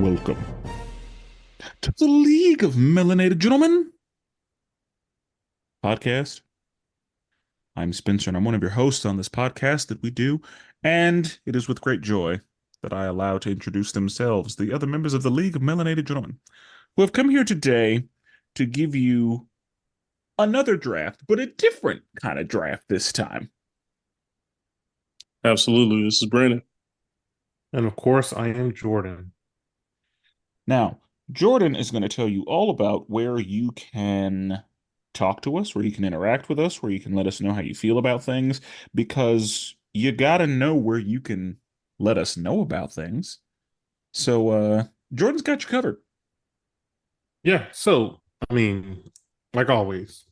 welcome to the League of Melanated Gentlemen podcast. I'm Spenser, and I'm one of your hosts on this podcast that we do, and it is with great joy that I allow to introduce themselves the other members of the League of Melanated Gentlemen, who have come here today to give you another draft, but a different kind of draft this time. Absolutely. This is Brandon. And of course, I am Jordan. Now, Jordan is going to tell you all about where you can talk to us, where you can interact with us, where you can let us know how you feel about things, because you got to know where you can let us know about things. So, Jordan's got you covered. Yeah, so like always,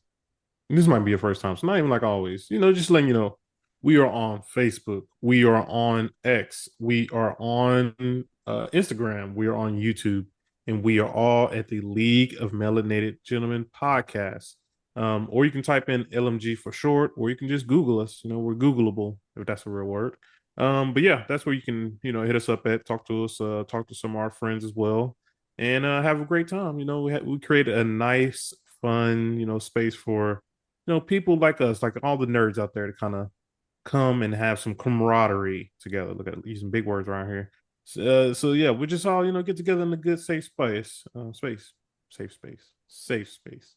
this might be your first time, so not even like always, just letting you know, we are on Facebook, we are on X, we are on Instagram, we are on YouTube, and we are all at the League of Melanated Gentlemen podcast. Or you can type in LMG for short, or you can just Google us. We're Googleable, if that's a real word. But yeah, that's where you can, hit us up at, talk to us, talk to some of our friends as well, and have a great time. We created a nice, fun, space for, people like us, like all the nerds out there to kind of come and have some camaraderie together. Look at using big words around here. So yeah, we just all, get together in a good safe space, safe space.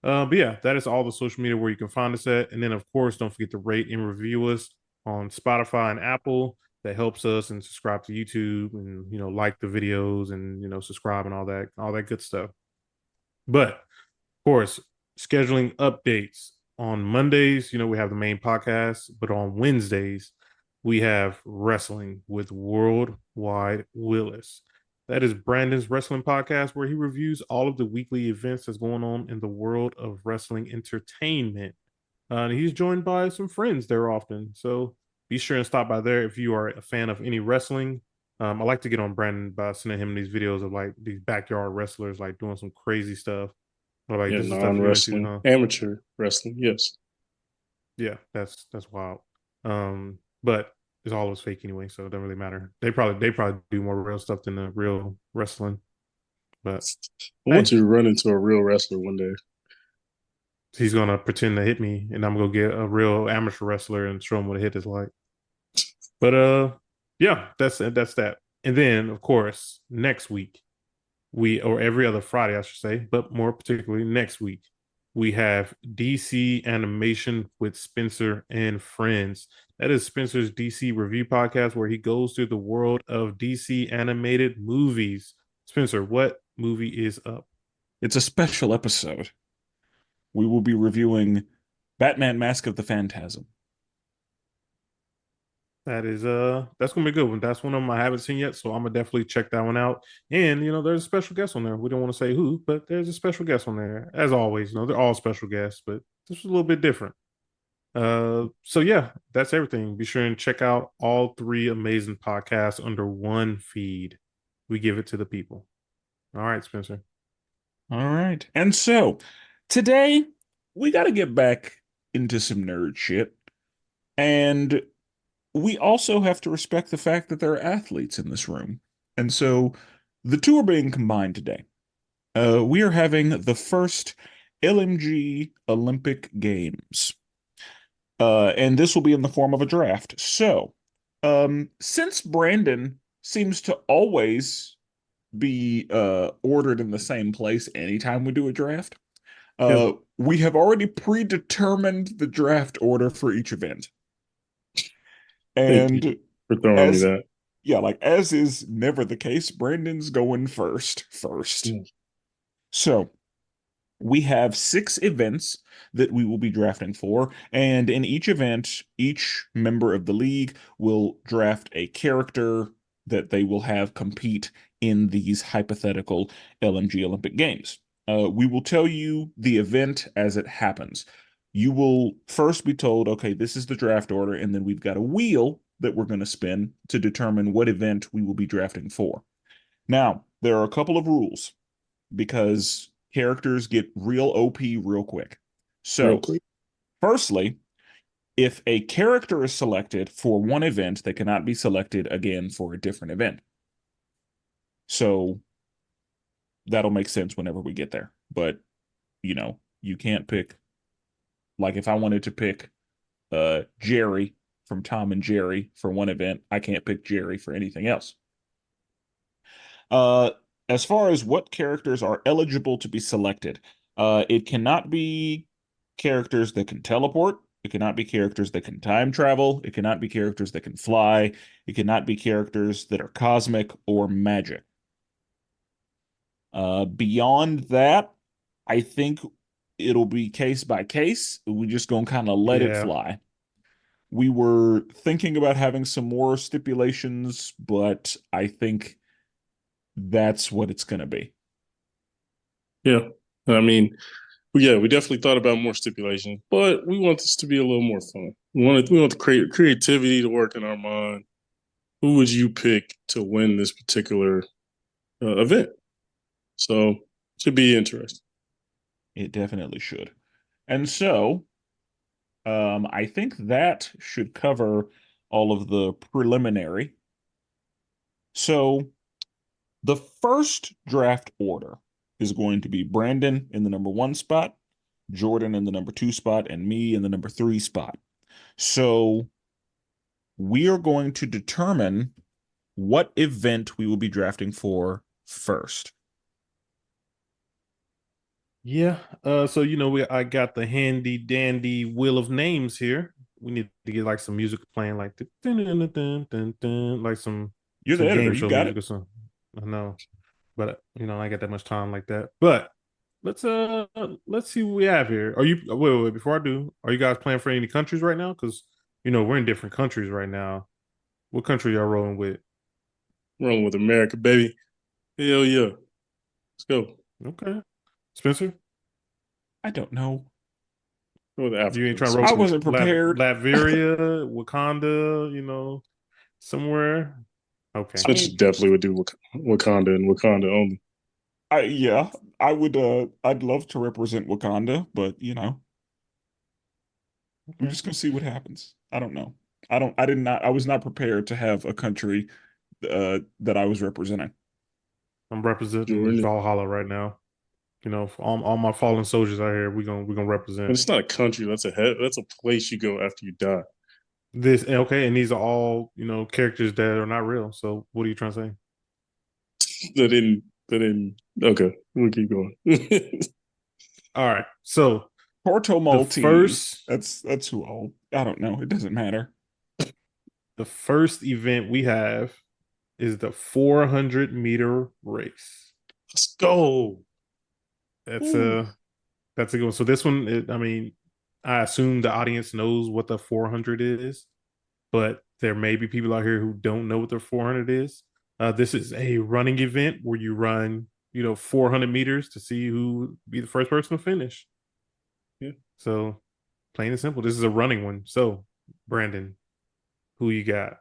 But yeah, that is all the social media where you can find us at. And then, of course, don't forget to rate and review us on Spotify and Apple. That helps us, and subscribe to YouTube, and like the videos, and subscribe and all that good stuff. But of course, scheduling updates on Mondays. We have the main podcast, but on Wednesdays we have wrestling with Worldwide Willis. That is Brandon's wrestling podcast where he reviews all of the weekly events that's going on in the world of wrestling entertainment. And he's joined by some friends there often. So be sure and stop by there if you are a fan of any wrestling. I like to get on Brandon by sending him these videos of like these backyard wrestlers like doing some crazy stuff. Like Yeah, this is stuff you into, non-wrestling, huh? amateur wrestling. Yes. Yeah, that's wild. But it's all always fake anyway, so it doesn't really matter. They probably do more real stuff than the real wrestling. But I want hey, to run into a real wrestler one day. he's gonna pretend to hit me, and I'm gonna get a real amateur wrestler and show him what a hit is like. But yeah, that's that. And then of course next week or every other Friday, I should say, but more particularly next week, we have DC Animation with Spenser and Friends. That is Spenser's DC review podcast where he goes through the world of DC animated movies. Spenser, what movie is up? It's a special episode. We will be reviewing Batman Mask of the Phantasm. That is that's gonna be a good one. That's one of them I haven't seen yet, so I'm gonna definitely check that one out. And there's a special guest on there. We don't want to say who, but there's a special guest on there. As always, they're all special guests, but this was a little bit different. So yeah, that's everything. Be sure and check out all three amazing podcasts under one feed. We give it to the people. All right, Spenser. All right. And so today we got to get back into some nerd shit. And we also have to respect the fact that there are athletes in this room. And so the two are being combined today. We are having the first LMG Olympic Games. And this will be in the form of a draft. So, since Brandon seems to always be ordered in the same place anytime we do a draft, Yep. we have already predetermined the draft order for each event. Thank you And for throwing me as that. yeah, like as is never the case, Brandon's going first. Mm. So we have 6 events that we will be drafting for, and in each event, each member of the league will draft a character that they will have compete in these hypothetical LMG Olympic Games. We will tell you the event as it happens. You will first be told, okay, this is the draft order, and then we've got a wheel that we're going to spin to determine what event we will be drafting for. Now, there are a couple of rules because characters get real OP real quick. Real So, quick. firstly, if a character is selected for one event, they cannot be selected again for a different event. So that'll make sense whenever we get there. But, you can't pick, like if I wanted to pick Jerry from Tom and Jerry for one event, I can't pick Jerry for anything else. Uh, as far as what characters are eligible to be selected, it cannot be characters that can teleport. It cannot be characters that can time travel. It cannot be characters that can fly. It cannot be characters that are cosmic or magic. Beyond that, I think it'll be case by case. We just gonna kind of let it Yeah. fly. We were thinking about having some more stipulations, but I think that's what it's gonna be. Yeah. I mean, yeah, we definitely thought about more stipulations, but we want this to be a little more fun. We want the creativity to work in our mind. Who would you pick to win this particular event? So it should be interesting. It definitely should. And so, I think that should cover all of the preliminary. So, the first draft order is going to be Brandon in the number 1 spot, Jordan in the number 2 spot, and me in the number 3 spot. So, we are going to determine what event we will be drafting for first. Yeah. So I got the handy dandy wheel of names here. We need to get like some music playing, like like some You're the editor, game you show got music it. or something. I know, but I ain't got that much time like that. But let's see what we have here. Are you wait before I do? Are you guys playing for any countries right now? Because we're in different countries right now. What country y'all rolling with? Rolling with America, baby. Hell yeah. Let's go. Okay, Spencer. I don't know. Go with Africa. You ain't trying to I roll wasn't prepared. Latveria, Wakanda, somewhere. Okay. I Spencer mean, definitely would do Wakanda and Wakanda only. yeah, I would I'd love to represent Wakanda, but I'm Okay. just gonna see what happens. I don't know. I was not prepared to have a country that I was representing. I'm representing Jordan. Valhalla right now. For all my fallen soldiers out here, we gonna But represent it's not a country. That's a place you go after you die. this. Okay, and these are all characters that are not real. So what are you trying to say? That didn't. Okay, we'll keep going. All right. So Porto the Maltese. first That's who I don't know. It doesn't matter. the first event we have is the 400-meter race. Let's go. That's Ooh. a that's a good one. So this one, I assume the audience knows what the 400 is, but there may be people out here who don't know what the 400 is. This is a running event where you run, 400 meters to see who be the first person to finish. Yeah. So plain and simple, this is a running one. So Brandon, who you got?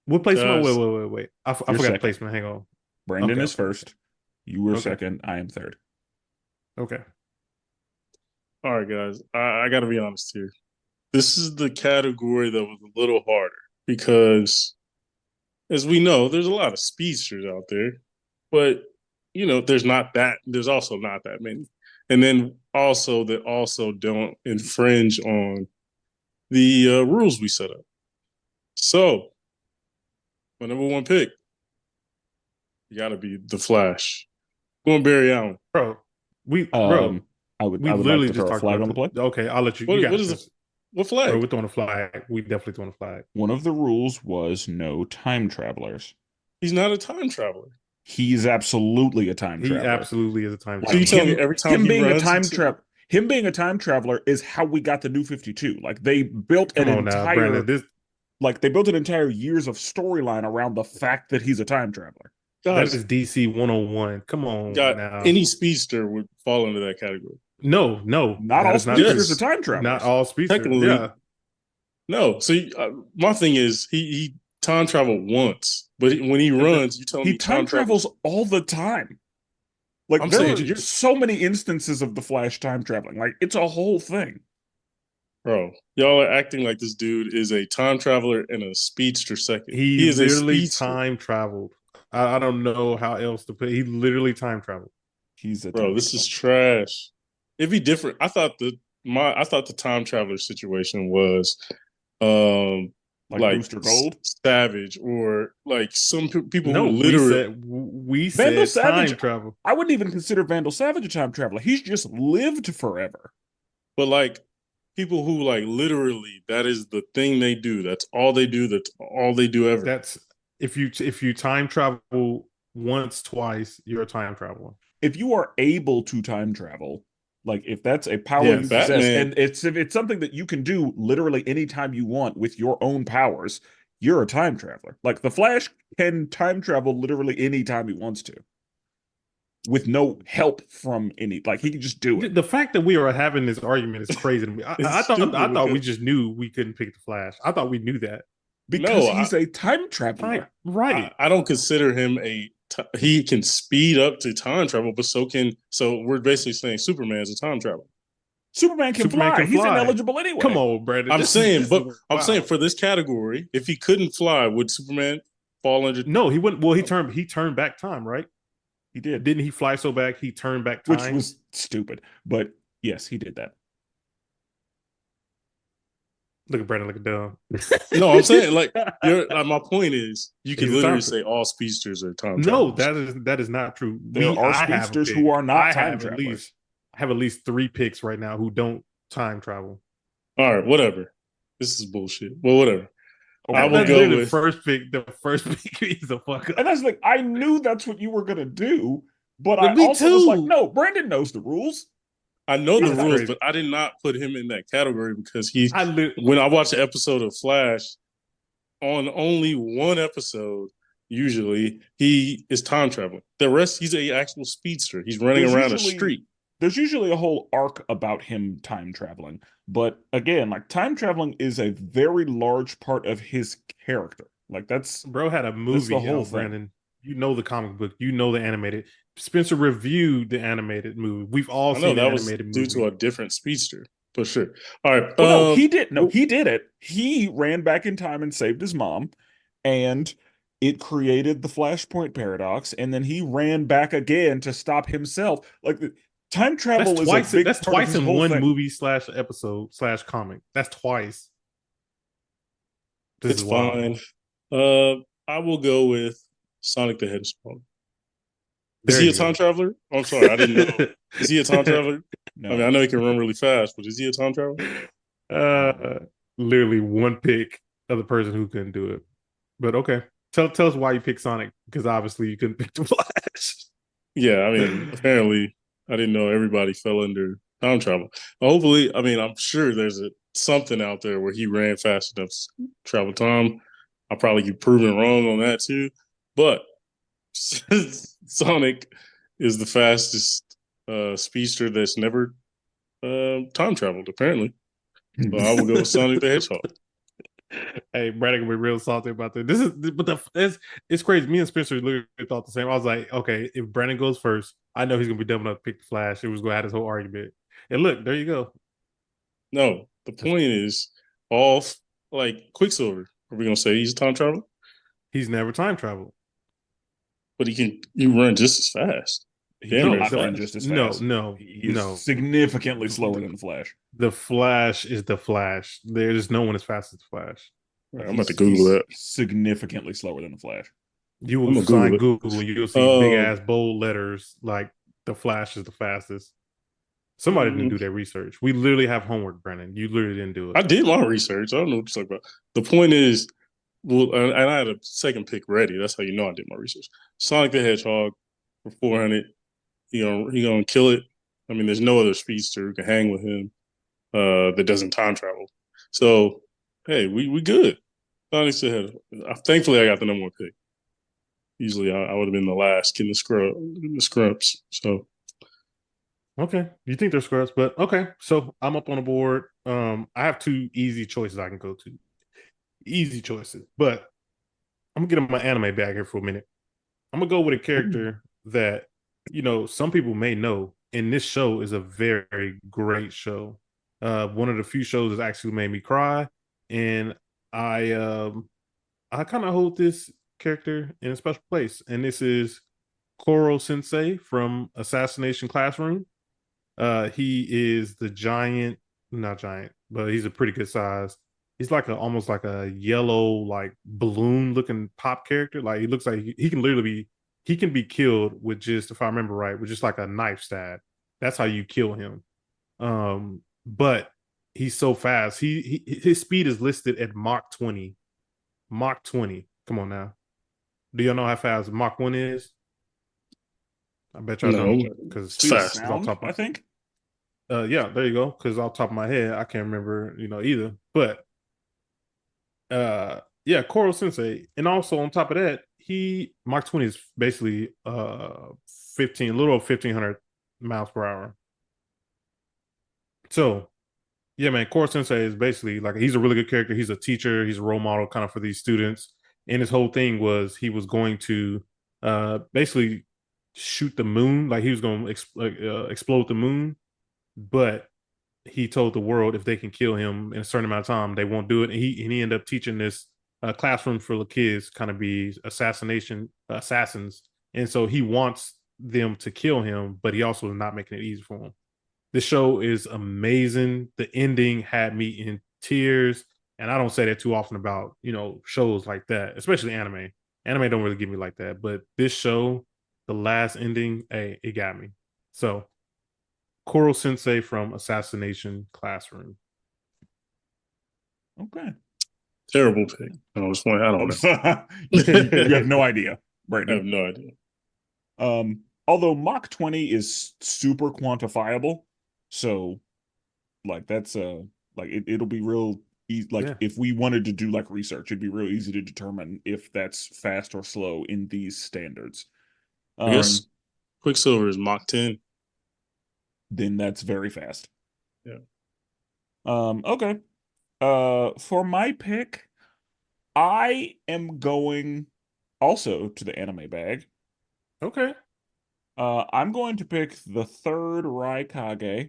What placement? Guys, Wait. I You're forgot the second. placement. Hang on. Brandon is Okay. first. You were Okay. second. I am third. Okay. all right, guys. I got to be honest here. This is the category that was a little harder because, as we know, there's a lot of speedsters out there, but there's also not that many, and then also that also don't infringe on the rules we set up. So, my number 1 pick, you got to be the Flash. Going Barry Allen. Bro, we I would like literally to just throw a talked flag about on the play. Okay, I'll let you. What You got what it, is Spencer. what Bro, flag? we're throwing a flag. We definitely throwing a flag. One of the rules was no time travelers. He's not a time traveler. He's absolutely a time He traveler. absolutely is a time So you traveler. tell me every time him he being a runs, time travel him being a time traveler is how we got the new 52. Like they built Come on now, Brandon. they built an entire years of storyline around the fact that he's a time traveler. That guys, is DC 101. Come on got now. any speedster would fall into that category. No, Not that all is not true. speedsters are time travelers. Not all speedsters. Technically, Yeah. no. So my thing is, he time traveled once, but when he runs, you tell me He time travels all the time. Like I'm there saying, are so many instances of the Flash time traveling. Like it's a whole thing. bro, y'all are acting like this dude is a time traveler and a speedster second. He He is a literally speedster. time traveled. I don't know how else to put. He literally time traveled. He's a Bro, time this is traveler. trash. It'd be different. I thought the time traveler situation was um Like like Booster Gold. Savage or like some people who No, literally, we Vandal said Savage, time travel. I wouldn't even consider Vandal Savage a time traveler. He's just lived forever. but like people who like literally that is the thing they do. That's all they do. That's all they do ever. That's if you time travel once, twice, you're a time traveler. If you are able to time travel, like if that's a power Yeah, you possess, Batman. and if it's something that you can do literally anytime you want with your own powers, you're a time traveler. Like the Flash can time travel literally anytime he wants to, with no help from any. Like he can just do it The fact that we are having this argument is crazy to me. It's I stupid thought we because just knew we couldn't pick the Flash. I thought we knew that. because no, he's a time traveler. Right. I don't consider him he can speed up to time travel, but so we're basically saying Superman is a time traveler. Superman can Superman fly. can He's fly. ineligible Come anyway. on, Brandon. I'm saying, This is but I'm saying wow. for this category, if he couldn't fly, would Superman fall under? No, he wouldn't. Well, he turned back time, right? He did, Didn't he fly so back he turned back which time? was stupid. But yes, he did that. Look at Brandon, look at dumb. No, I'm saying like my point is you could He's a literally time say all speedsters are time No, travelers. that is not true. There are I have a speedsters pick. who are not I time have at travelers. least I have at least 3 picks right now who don't time travel. All right, whatever. This is bullshit. Well, whatever. Okay, I will That's go literally with. the first pick is a fuck and up. that's like I knew that's what you were gonna do, but I Me also was like, too. no, Brandon knows the rules. I know the That's rules, crazy. but I did not put him in that category because I li- when I watched the episode of Flash, on only one episode, usually he is time traveling. The rest, he's a actual speedster. He's running There's around a usually street. there's usually a whole arc about him time traveling, but again, like time traveling is a very large part of his character. Like Bro had a that's the movie whole out, thing. Brandon. You know the comic book. You know the animated. Spencer reviewed the animated movie. We've all I know seen the that was animated due movie. to a different speedster, for sure. All right. Well, no, he did. No, he did it. He ran back in time and saved his mom, and it created the Flashpoint paradox. And then he ran back again to stop himself. Like time travel is a big That's part of twice his in whole one thing. movie slash episode slash comic. That's twice. This It's is wild. fine. I will go with Sonic the Hedgehog. Is There he a you time go. traveler? I'm sorry, I didn't know. Is he a time traveler? I mean, I No, know he can run really fast, but is he a time traveler? uh, literally one pick of the person who couldn't do it. But okay, tell us why you picked Sonic because obviously you couldn't pick the Flash. Yeah, I mean, apparently, I didn't know everybody fell under time travel. Hopefully, I mean, I'm sure there's something out there where he ran fast enough to travel time. I'll probably get proven wrong on that too. But Sonic is the fastest speedster that's never time traveled, apparently. So I will go with Sonic the Hedgehog. Hey, Brandon gonna be real salty about this. This is, but it's crazy. Me and Spencer literally thought the same. I was like, okay, if Brandon goes first, I know he's gonna be dumb enough to pick the Flash. It was gonna have this whole argument. And look, there you go. No, the point is, all like Quicksilver. Are we gonna say he's a time traveler? He's never time traveled. But you run just as fast. he Damn near cannot fast. run just as No, fast. no, He is no. significantly slower than the Flash. The Flash is the Flash. There's no one as fast as the Flash. Right, I'm about to Google that. Significantly slower than the Flash. You I'm will gonna Google sign it. Google and you'll see big ass bold letters like the Flash is the fastest. Somebody didn't do their research. We literally have homework, Brennan. You literally didn't do it. I did my research. I don't know what you're talking about. The point is, well, and I had a second pick ready. That's how you know I did my research. Sonic the Hedgehog for 400. He gonna kill it. I mean, there's no other speedster who can hang with him that doesn't time travel. So hey, we good. Sonic's the Hedgehog. Thankfully, I got the number one pick. Usually, I would have been the last getting the scrubs. So Okay. You think they're scrubs, but okay. So I'm up on the board. I have 2 easy choices I can go to. Easy choices. But I'm gonna get in my anime bag here for a minute. I'm gonna go with a character that, some people may know, and this show is a very great show. One of the few shows that actually made me cry. And I kind of hold this character in a special place, and this is Koro Sensei from Assassination Classroom. He is the giant, not giant, but he's a pretty good size. He's like a almost like a yellow, like balloon looking pop character. Like he looks like he can literally be he can be killed with just, if I remember right, with just like a knife stab. That's how you kill him. But he's so fast. His speed is listed at Mach 20. Mach 20. Come on now. Do y'all know how fast Mach 1 is? I bet y'all No, don't, because it's Speed of fast. sound, I think. yeah, there you go. Because off the top of my head, I can't remember, either. But yeah, Koro Sensei, and also on top of that, he Mach 20 is basically 15, a little over 1,500 miles per hour. So yeah, man, Koro Sensei is basically like he's a really good character. He's a teacher. He's a role model kind of for these students. And his whole thing was he was going to basically shoot the moon, like he was going to explode the moon. But he told the world if they can kill him in a certain amount of time, they won't do it. And he ended up teaching this classroom for the kids, kind of be assassins. And so he wants them to kill him, but he also is not making it easy for them. The show is amazing. The ending had me in tears, and I don't say that too often about shows like that, especially anime. Anime don't really get me like that, but this show, the last ending, hey, it got me. So, Koro Sensei from Assassination Classroom. Okay. Terrible pick. I don't know. You have no idea, I have Brandon. no idea. Although Mach 20 is super quantifiable, so like that's like it'll be real easy. Like Yeah. if we wanted to do like research, it'd be real easy to determine if that's fast or slow in these standards. I guess Quicksilver is Mach 10. Then that's very fast. Yeah. Okay. For my pick, I am going also to the anime bag. Okay. I'm going to pick the third Raikage,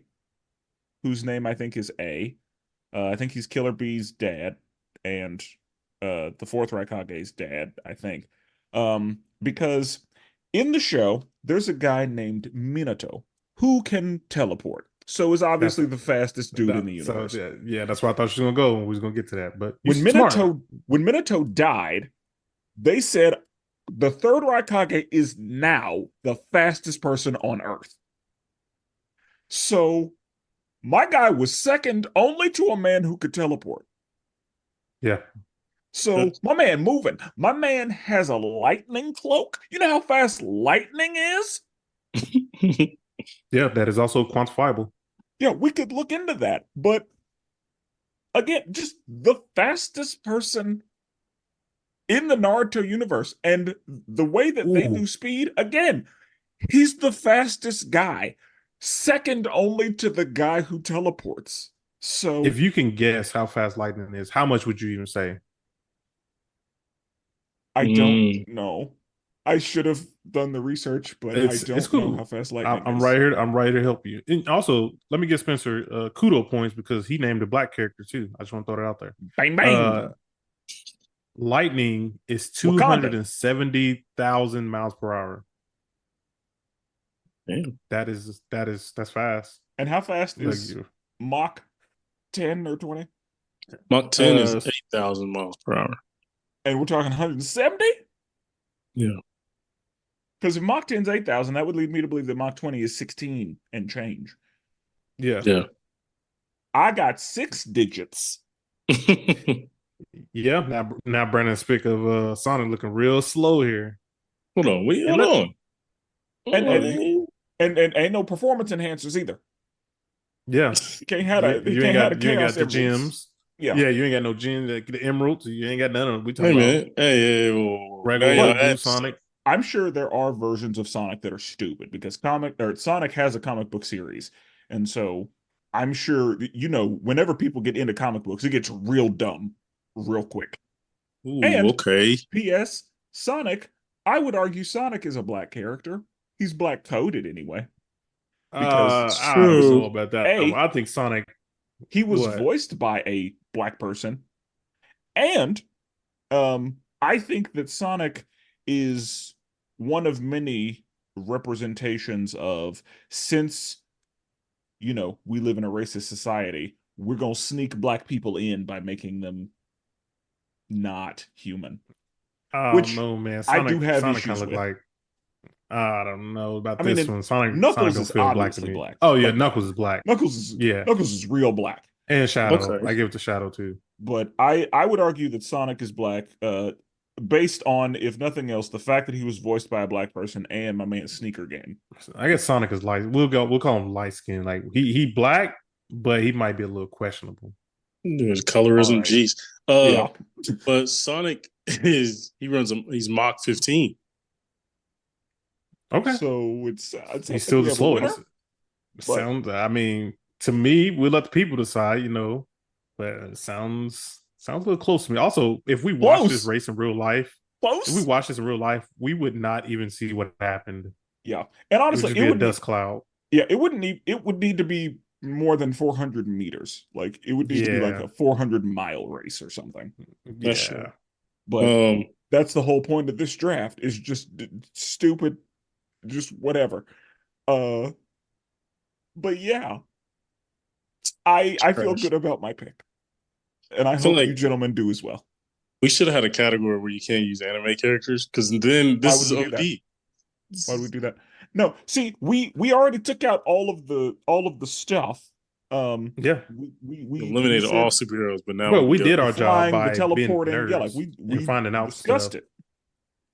whose name I think is A. I think he's Killer Bee's dad, and the fourth Raikage's dad, I think. Because in the show, there's a guy named Minato who can teleport. So is obviously the fastest dude in the universe. So, yeah, that's where I thought she was gonna go. We was gonna get to that, but When Minato died, they said the third Raikage is now the fastest person on Earth. So my guy was second only to a man who could teleport. Yeah. So my man moving. My man has a lightning cloak. You know how fast lightning is? Yeah, that is also quantifiable. Yeah, we could look into that. But again, just the fastest person in the Naruto universe. And the way that they do speed, again, he's the fastest guy, second only to the guy who teleports. So if you can guess how fast lightning is, how much would you even say? I don't know. I should have done the research, but I don't cool. know how fast lightning I'm is. right here. I'm right here to help you. And also, let me get Spencer kudo points because he named a black character too. I just want to throw that out there. Bang bang. Lightning is 270,000 miles per hour. Damn. That's fast. And how fast is Mach 10 or 20? Mach 10 is 8,000 miles per hour. And we're talking 170? Yeah. Because if Mach 10 is 8,000, that would lead me to believe that Mach 20 is 16 and change. Yeah. Yeah. I got 6 digits. Yeah. Now Brandon's pick of Sonic looking real slow here. Hold on. Hold on. And ain't no performance enhancers either. Yeah. You can't have you ain't got the gems. Yeah. Yeah, you ain't got no gems, the emeralds. You ain't got none of them. We talking about regular blue Sonic. I'm sure there are versions of Sonic that are stupid because Sonic has a comic book series. And so I'm sure, whenever people get into comic books, it gets real dumb real quick. Ooh, and okay. P.S. Sonic, I would argue Sonic is a black character. He's black coded anyway. Because I don't know about that. I think Sonic, he was voiced by a black person, and I think that Sonic is one of many representations of, since we live in a racist society, we're gonna sneak black people in by making them not human, I don't which know, man. I do have Sonic kind issues of look with. like I don't know about I mean, this and one. Sonic Knuckles don't is feel black to obviously me. black. Oh yeah, Like Knuckles is black. Yeah, Knuckles is real black. and Shadow. Okay. I give it to Shadow too. But I would argue that Sonic is black, based on, if nothing else, the fact that he was voiced by a black person and my man Sneaker Game. I guess Sonic is light. We'll call him light skin. Like he black, but he might be a little questionable. There's All colorism, right. jeez. Yeah. But Sonic he's Mach 15. Okay, So he's still the slowest. But Sounds. I mean, to me, we let the people decide. But it sounds a little close to me. Also, if we watch this close, race in real life, close. we would not even see what happened. Yeah, and It would honestly, just be a dust cloud. Yeah, it wouldn't need. It would need to be more than 400 meters. Like it would need to be like Yeah, a 400-mile race or something. That's true. yeah. But that's the whole point of this draft, is just stupid, just whatever. But yeah, I feel Trash. good about my pick, and I feel hope like you gentlemen do as well. we should have had a category where you can't use anime characters, because then Why this would is we do that? OD. Why would we do that? No, see, we already took out all of the stuff. Yeah. We Eliminated said, all superheroes, but now Well, we go- did the our job flying, the by being teleporting. Yeah, like nerds we and finding out discussed stuff. it.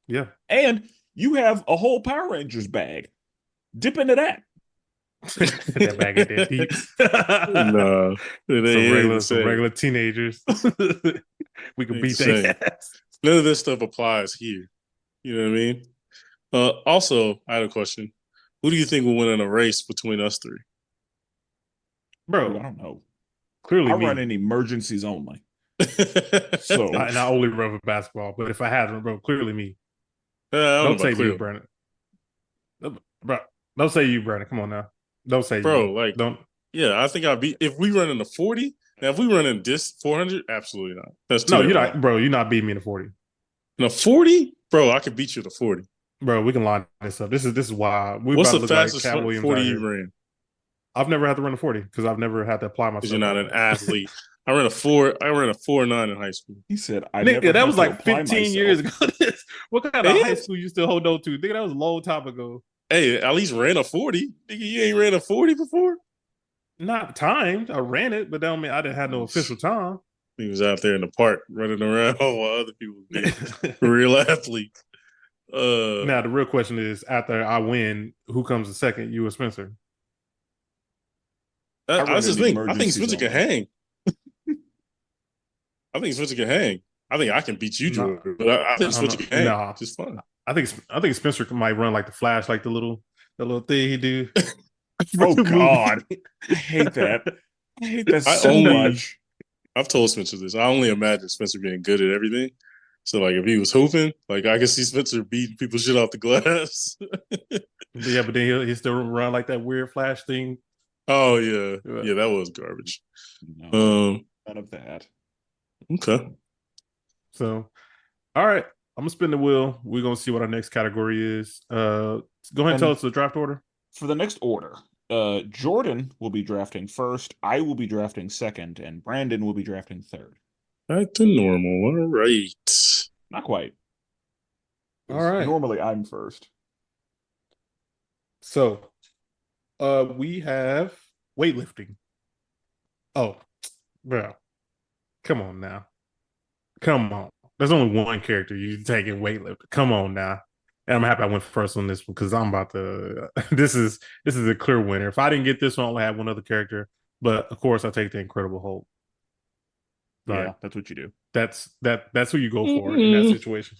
Yeah. And you have a whole Power Rangers bag. Dip into that. That bag ain't that deep. No, it ain't Some regular teenagers. We could beat Insane. their ass. None of this stuff applies here. You know what I mean? Also, I had a question. Who do you think will win in a race between us three? Ooh, I Bro, don't know. clearly I me. run in emergencies only. So And I only run for basketball, but if I had, bro, clearly me. I don't Don't know say about clear. you, Brandon. Bro, don't say you, Brandon. Come on now. Don't say Bro, you. like, Don't. yeah, I think I'd be, if we run in the 40, now if we run in this 400, absolutely not. That's too No, you're damn not, bro. You're not beating me in the 40. In a 40? Bro, I could beat you in the 40. Bro, we can line this up. This is why we What's about the to look like fastest Cat Williams 40 out you here. ran? I've never had to run a 40 because I've never had to apply myself. Because you're not like an that. athlete. I ran a 4.9 in high school. He said, "I Nigga, never that had was to like apply 15 myself." years ago. What kind of And- high school you still hold on to? Nigga, that was a long time ago. Hey, at least ran a 40. Nigga, you ain't ran a 40 before? Not timed. I ran it, but that don't mean I didn't have no official time. He was out there in the park running around while other people were being real athletes. Now the real question is: after I win, who comes in second? You or Spencer? I just think emergencies Spencer can only. hang. I think Spencer can hang. I think I can beat you, Nah. Jordan, but I think Spencer can hang. Nah. Just fine. I think Spencer might run like the Flash, like the little thing he do. Oh God, I hate that. I hate that I so only- much. I've told Spencer this. I only imagine Spencer being good at everything. So, like, if he was hooping, like, I could see Spencer beating people shit off the glass. Yeah, but then he still run like that weird Flash thing. Oh yeah, yeah, that was garbage. No, none of that. Okay. So, all right, I'm gonna spin the wheel. We're gonna see what our next category is. Go ahead and tell us the draft order. For the next order, Jordan will be drafting first, I will be drafting second, and Brandon will be drafting third. Back to normal. All right. Not quite. All right. Normally I'm first. So, we have weightlifting. Oh, bro, come on now, come on. There's only one character you take in weightlifting. Come on now. And I'm happy I went first on this one because I'm about to. This is a clear winner. If I didn't get this one, I only had one other character. But of course, I take the Incredible Hulk. Like, Yeah, that's what you do. that's who you go for in that situation.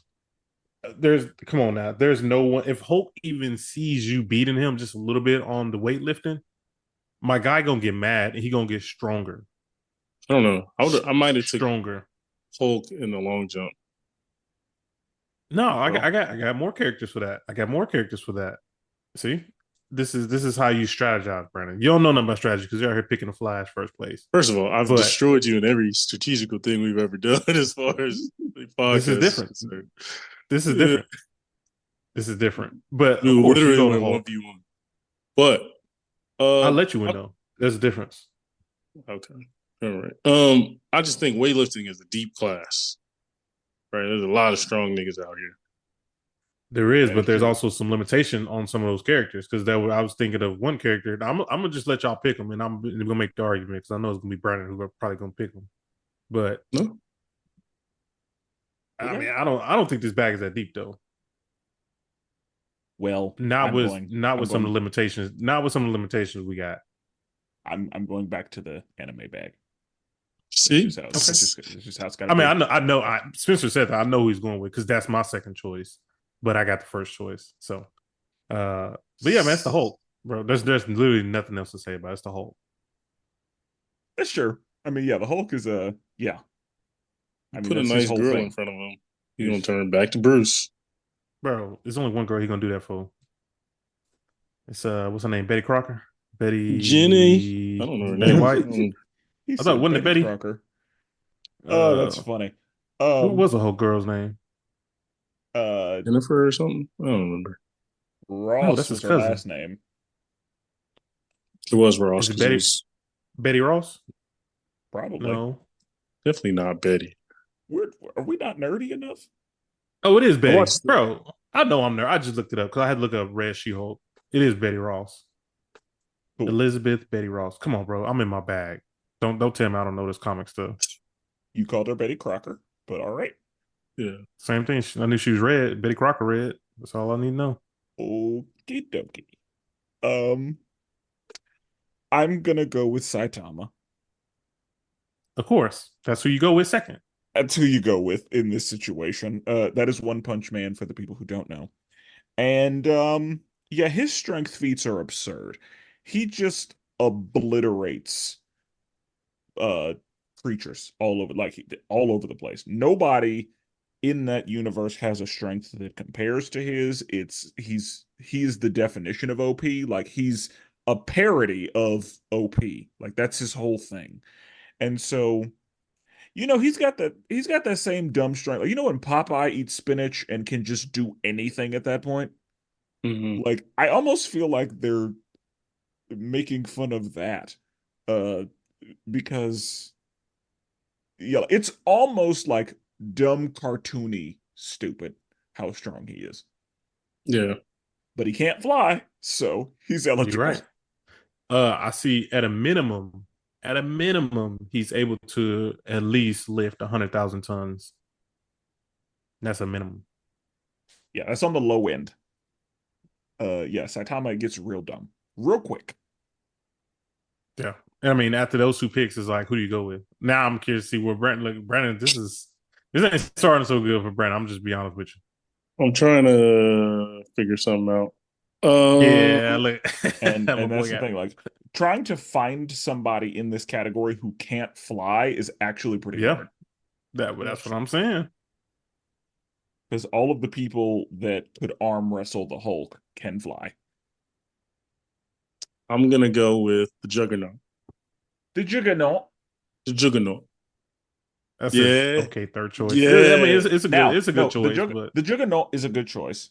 Come on now. There's no one. If Hulk even sees you beating him just a little bit on the weightlifting, my guy gonna get mad and he gonna get stronger. I don't know. I might have took Stronger. Hulk in the long jump. No, I got more characters for that. I got more characters for that. See, this is how you strategize, Brandon. You don't know nothing about strategy because you're out here picking a Flash first place. First of all, I've But- destroyed you in every strategical thing we've ever done as far as This is podcast is different. concerned. This is Yeah, different. This is different. But we of course, you literally go to went Hulk. 1v1. But I'll let you win I- though. There's a difference. okay. All right. I just think weightlifting is a deep class. Right. There's a lot of strong niggas out here. There is, That but is there's true. also some limitation on some of those characters because I was thinking of one character. I'm gonna just let y'all pick them, and I'm gonna make the argument because I know it's gonna be Brandon who's probably gonna pick them. But No? I Okay. mean, I don't think this bag is that deep though. Well, Not I'm with going. not I'm with some of the going. limitations. Not with some of the limitations we got. I'm going back to the anime bag. See? Okay. It's just how it's got to I mean, be. Spencer said that. I know who he's going with because that's my second choice, but I got the first choice. So, but yeah, man, it's the Hulk, bro. There's literally nothing else to say about it. It's the Hulk, That's sure. I mean, yeah, the Hulk is a yeah. You I mean, put a that's his nice whole girl in thing. front of him. He's gonna turn back to Bruce. bro. There's only one girl he's gonna do that for. It's what's her name? Betty Crocker. Jenny. I don't know her Betty name. White. He I thought said wasn't it Betty Betty? Crocker. Oh, that's Uh, funny. what was the whole girl's name? Uh, Jennifer or something? I don't remember. No, Ross that's his was her cousin. last name. It was Ross Is it because it Betty? was Betty Ross? Probably. No. definitely not Betty. Are we not nerdy enough? Oh, it is I Betty, watched it. bro. I know I'm there. I just looked it up because I had to look up Red She-Hulk. It is Betty Ross. Cool. Elizabeth Betty Ross. Come on, bro. I'm in my bag. Don't tell me I don't know this comic stuff. You called her Betty Crocker, but all right. Yeah. Same thing. I knew she was red. Betty Crocker red. That's all I need to know. Okie dokie. Um, I'm gonna go with Saitama. Of course. That's who you go with second. That's who you go with in this situation. That is One Punch Man for the people who don't know. And yeah, his strength feats are absurd. He just obliterates uh creatures all over, all over the place. Nobody in that universe has a strength that compares to his. He's the definition of OP. Like he's a parody of OP. Like that's his whole thing. And so, he's got that same dumb strength. Like, when Popeye eats spinach and can just do anything at that point? Mm-hmm. Like I almost feel like they're making fun of that. Uh because yeah, it's almost like dumb cartoony stupid how strong he is. Yeah. But he can't fly, so he's You're eligible. right. I see at a minimum, he's able to at least lift 100,000 tons. That's a minimum. Yeah, that's on the low end. Yeah, Saitama gets real dumb real quick. Yeah. I mean, after those two picks, is like, who do you go with? Now I'm curious to see where Brandon. Look, Brandon, this ain't starting so good for Brandon. I'm just be honest with I'm trying to figure something out. you. Yeah, Um, look, And my boy that's the got thing, me. like trying to find somebody in this category who can't fly is actually pretty Yeah, hard. that's what I'm saying. Because all of the people that could arm wrestle the Hulk can fly. I'm gonna go with the Juggernaut. The Juggernaut. The Juggernaut. That's a Yeah. okay third choice. I mean, Yeah. Now, it's a good no, the choice, but Juggernaut is a good choice.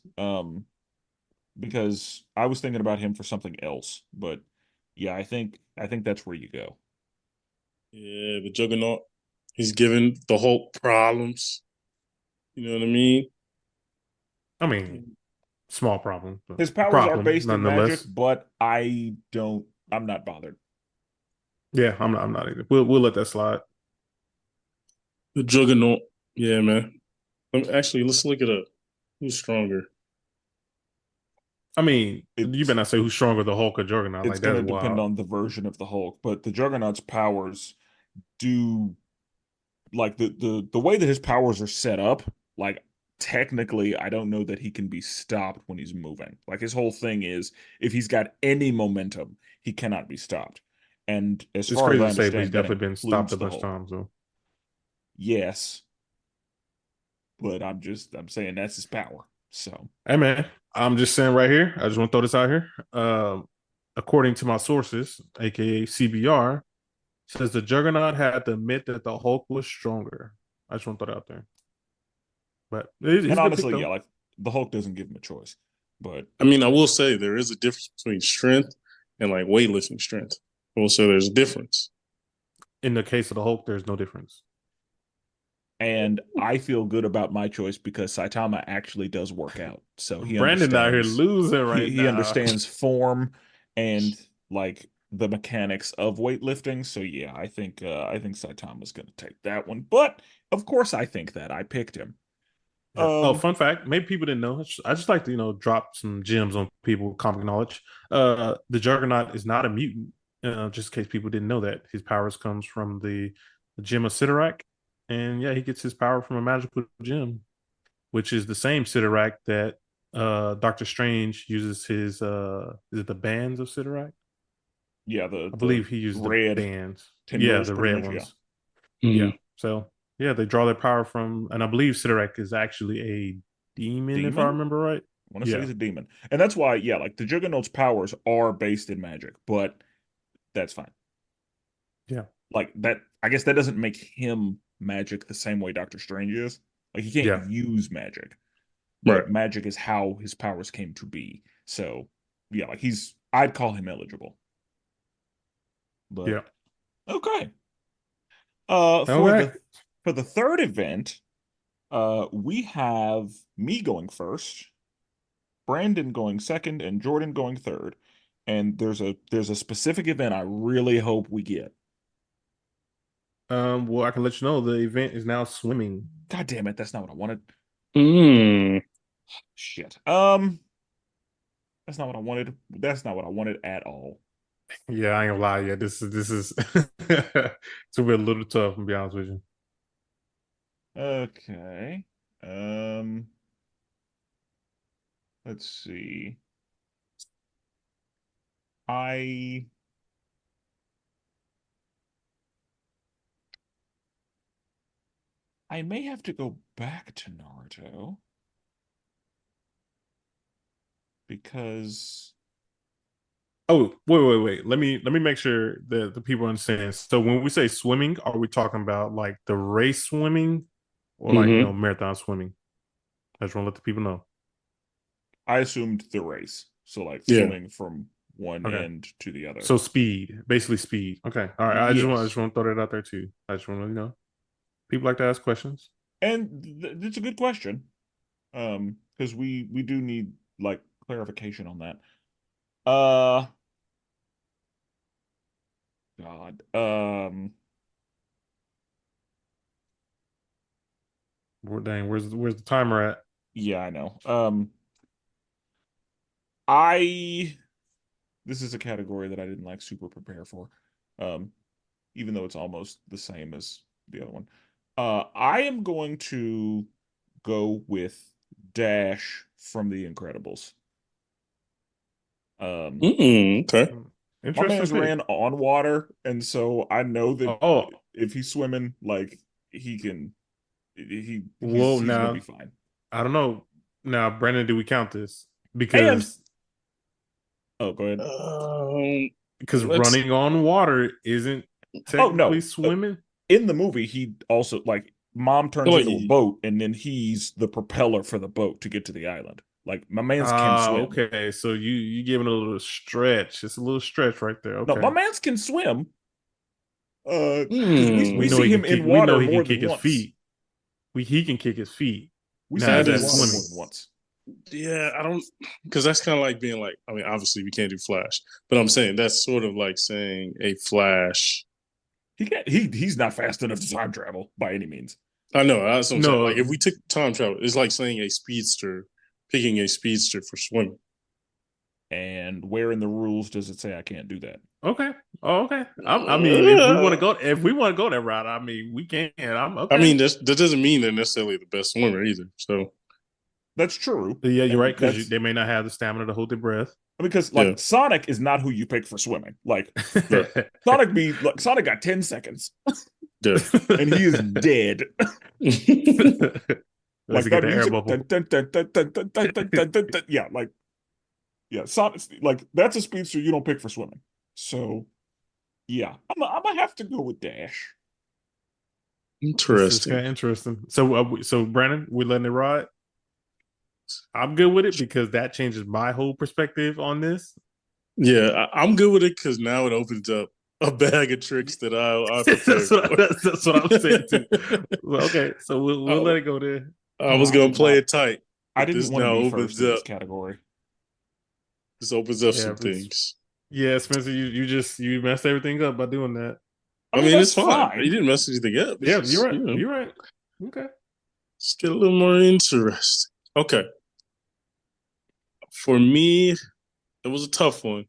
Because I was thinking about him for something else, but yeah, I think that's where you go. Yeah, the Juggernaut. He's giving the Hulk problems. You know what I mean? I mean, small problem, but His powers are problem based in magic, nonetheless. but I'm not bothered. Yeah, I'm not either. We'll let that slide. The Juggernaut. Yeah, man. Actually, let's look it up. Who's stronger? I mean, you better It's not say who's stronger, the Hulk or Juggernaut. it's Like going that's to depend wild. on the version of the Hulk, but the Juggernaut's powers do, like, the way that his powers are set up, like technically I don't know that he can be stopped when he's moving. Like his whole thing is if he's got any momentum, he cannot be stopped. And as It's far as crazy I to say, but he's understand, that definitely been stopped includes a the bunch of Hulk. times. So Yes, but I'm saying that's his power. So, hey man, I'm just saying right here. I just want to throw this out here. According to my sources, aka CBR, says the Juggernaut had to admit that the Hulk was stronger. I just want to throw that out there. But And he's a good pick honestly, yeah, though. like the Hulk doesn't give him a choice. But I mean, I will say there is a difference between strength and like weightlifting strength. I will say there's a difference. In the case of the Hulk, there's no difference. and I feel good about my choice because Saitama actually does work out. So Brandon out here losing right he now. understands form and like the mechanics of weightlifting. So yeah, I think Saitama's gonna take that one. But of course I think that. I picked him. Yeah. Oh, Um fun fact. Maybe people didn't know. I just like to, drop some gems on people with common knowledge. The Juggernaut is not a mutant. Just in case people didn't know that. His powers comes from the gem of Sidorak. And yeah, he gets his power from a magical gem, which is the same Sidorak that Doctor Strange uses his is it the bands of Sidorak? yeah, I the believe he used the red bands. Yeah, tendrils the pretty red much, yeah. ones. Mm-hmm. Yeah. So yeah, they draw their power from, and I believe Sidorak is actually a demon, if I Demon? remember right. I want to say Yeah. he's a demon. And that's why, yeah, like the Juggernaut's powers are based in magic, but that's fine. Yeah. Like that, I guess that doesn't make him magic the same way Doctor Strange is. Like he can't Yeah. use magic, Right. but magic is how his powers came to be. So yeah, like I'd call him eligible. But Yeah. okay. Okay. For the third event, we have me going first, Brandon going second, and Jordan going third. And there's a specific event I really hope we get. Well, I can let you know the event is now swimming. God damn it, that's not what I wanted. Mm. Shit. That's not what I wanted. That's not what I wanted at all. Yeah, I ain't gonna lie. Yeah, this is it's a little tough, to be honest with you. Okay. Um, let's see. I I may have to go back to Naruto because Oh, wait. Let me make sure that the people understand. So when we say swimming, are we talking about like the race swimming or like Mm-hmm. marathon swimming? I just want to let the people know. I assumed the race. So like Yeah. swimming from one Okay. end to the other. So speed, basically speed. Okay. All right. I Yes. just want to throw that out there too. I just want to people like to ask questions. And it's a good question. Because we do need like clarification on that. Uh God. Dang, where's the timer at? Yeah, I know. I this is a category that I didn't like super prepare for. Um, even though it's almost the same as the other one. I am going to go with Dash from The Incredibles. Um, Okay. my Interesting man's pick. ran on water, and so I know that Oh, if he's swimming, like he can, well he's gonna be now fine. I don't know. Now, Brandon, do we count this? And Because oh, go ahead. Let's. running on water isn't Oh technically no, swimming. in the movie, he also like mom turns Like, into a boat, and then he's the propeller for the boat to get to the island. Like my man's can Ah, swim. okay. So you giving it a little stretch. It's a little stretch right there. No, my Okay. man's can swim. Because we We know see he him can in kick. We know water he can more kick than his once. feet. He can kick his feet. We see Now him is that in that water is. more swimming? than once. Yeah, I don't. Because that's kind of like being like. I mean, obviously we can't do Flash, but I'm saying that's sort of like saying a Flash. He can't. He's not fast enough to time travel by any means. I know that's what I'm saying. Like if No. we took time travel, it's like saying a speedster, picking a speedster for swimming. And where in the rules does it say I can't do that? Okay. Oh, okay. I mean, if we want to go that route, I mean, we can. I'm I okay. mean, that doesn't mean they're necessarily the best swimmer either. So That's true. Yeah, you're And right because they may not have the stamina to hold their breath. because yeah, like Sonic is not who you pick for swimming. Like right, Sonic got 10 seconds yeah. and he is dead. Let's Like get that the air music. bubble. Yeah, like yeah, Sonic, like that's a speedster you don't pick for swimming. So yeah, I'm gonna have to go with Dash. It's kind Interesting. of interesting. So Brandon, we're letting it ride. I'm good with it because that changes my whole perspective on this. Yeah, I'm good with it because now it opens up a bag of tricks that I prepared for. That's what I'm saying too. Well, okay, so we'll I, let it go there. I Oh, was I gonna did play not. it tight, I but didn't this want to now be first opens in this up. category. This opens up Yeah, some but things. yeah, Spencer, you messed everything up by doing that. I I mean, mean, that's it's fine. You fine. didn't mess anything up. It's Yeah, you're just right. You're right. Okay. just get a little more interesting. Okay, for me, it was a tough one.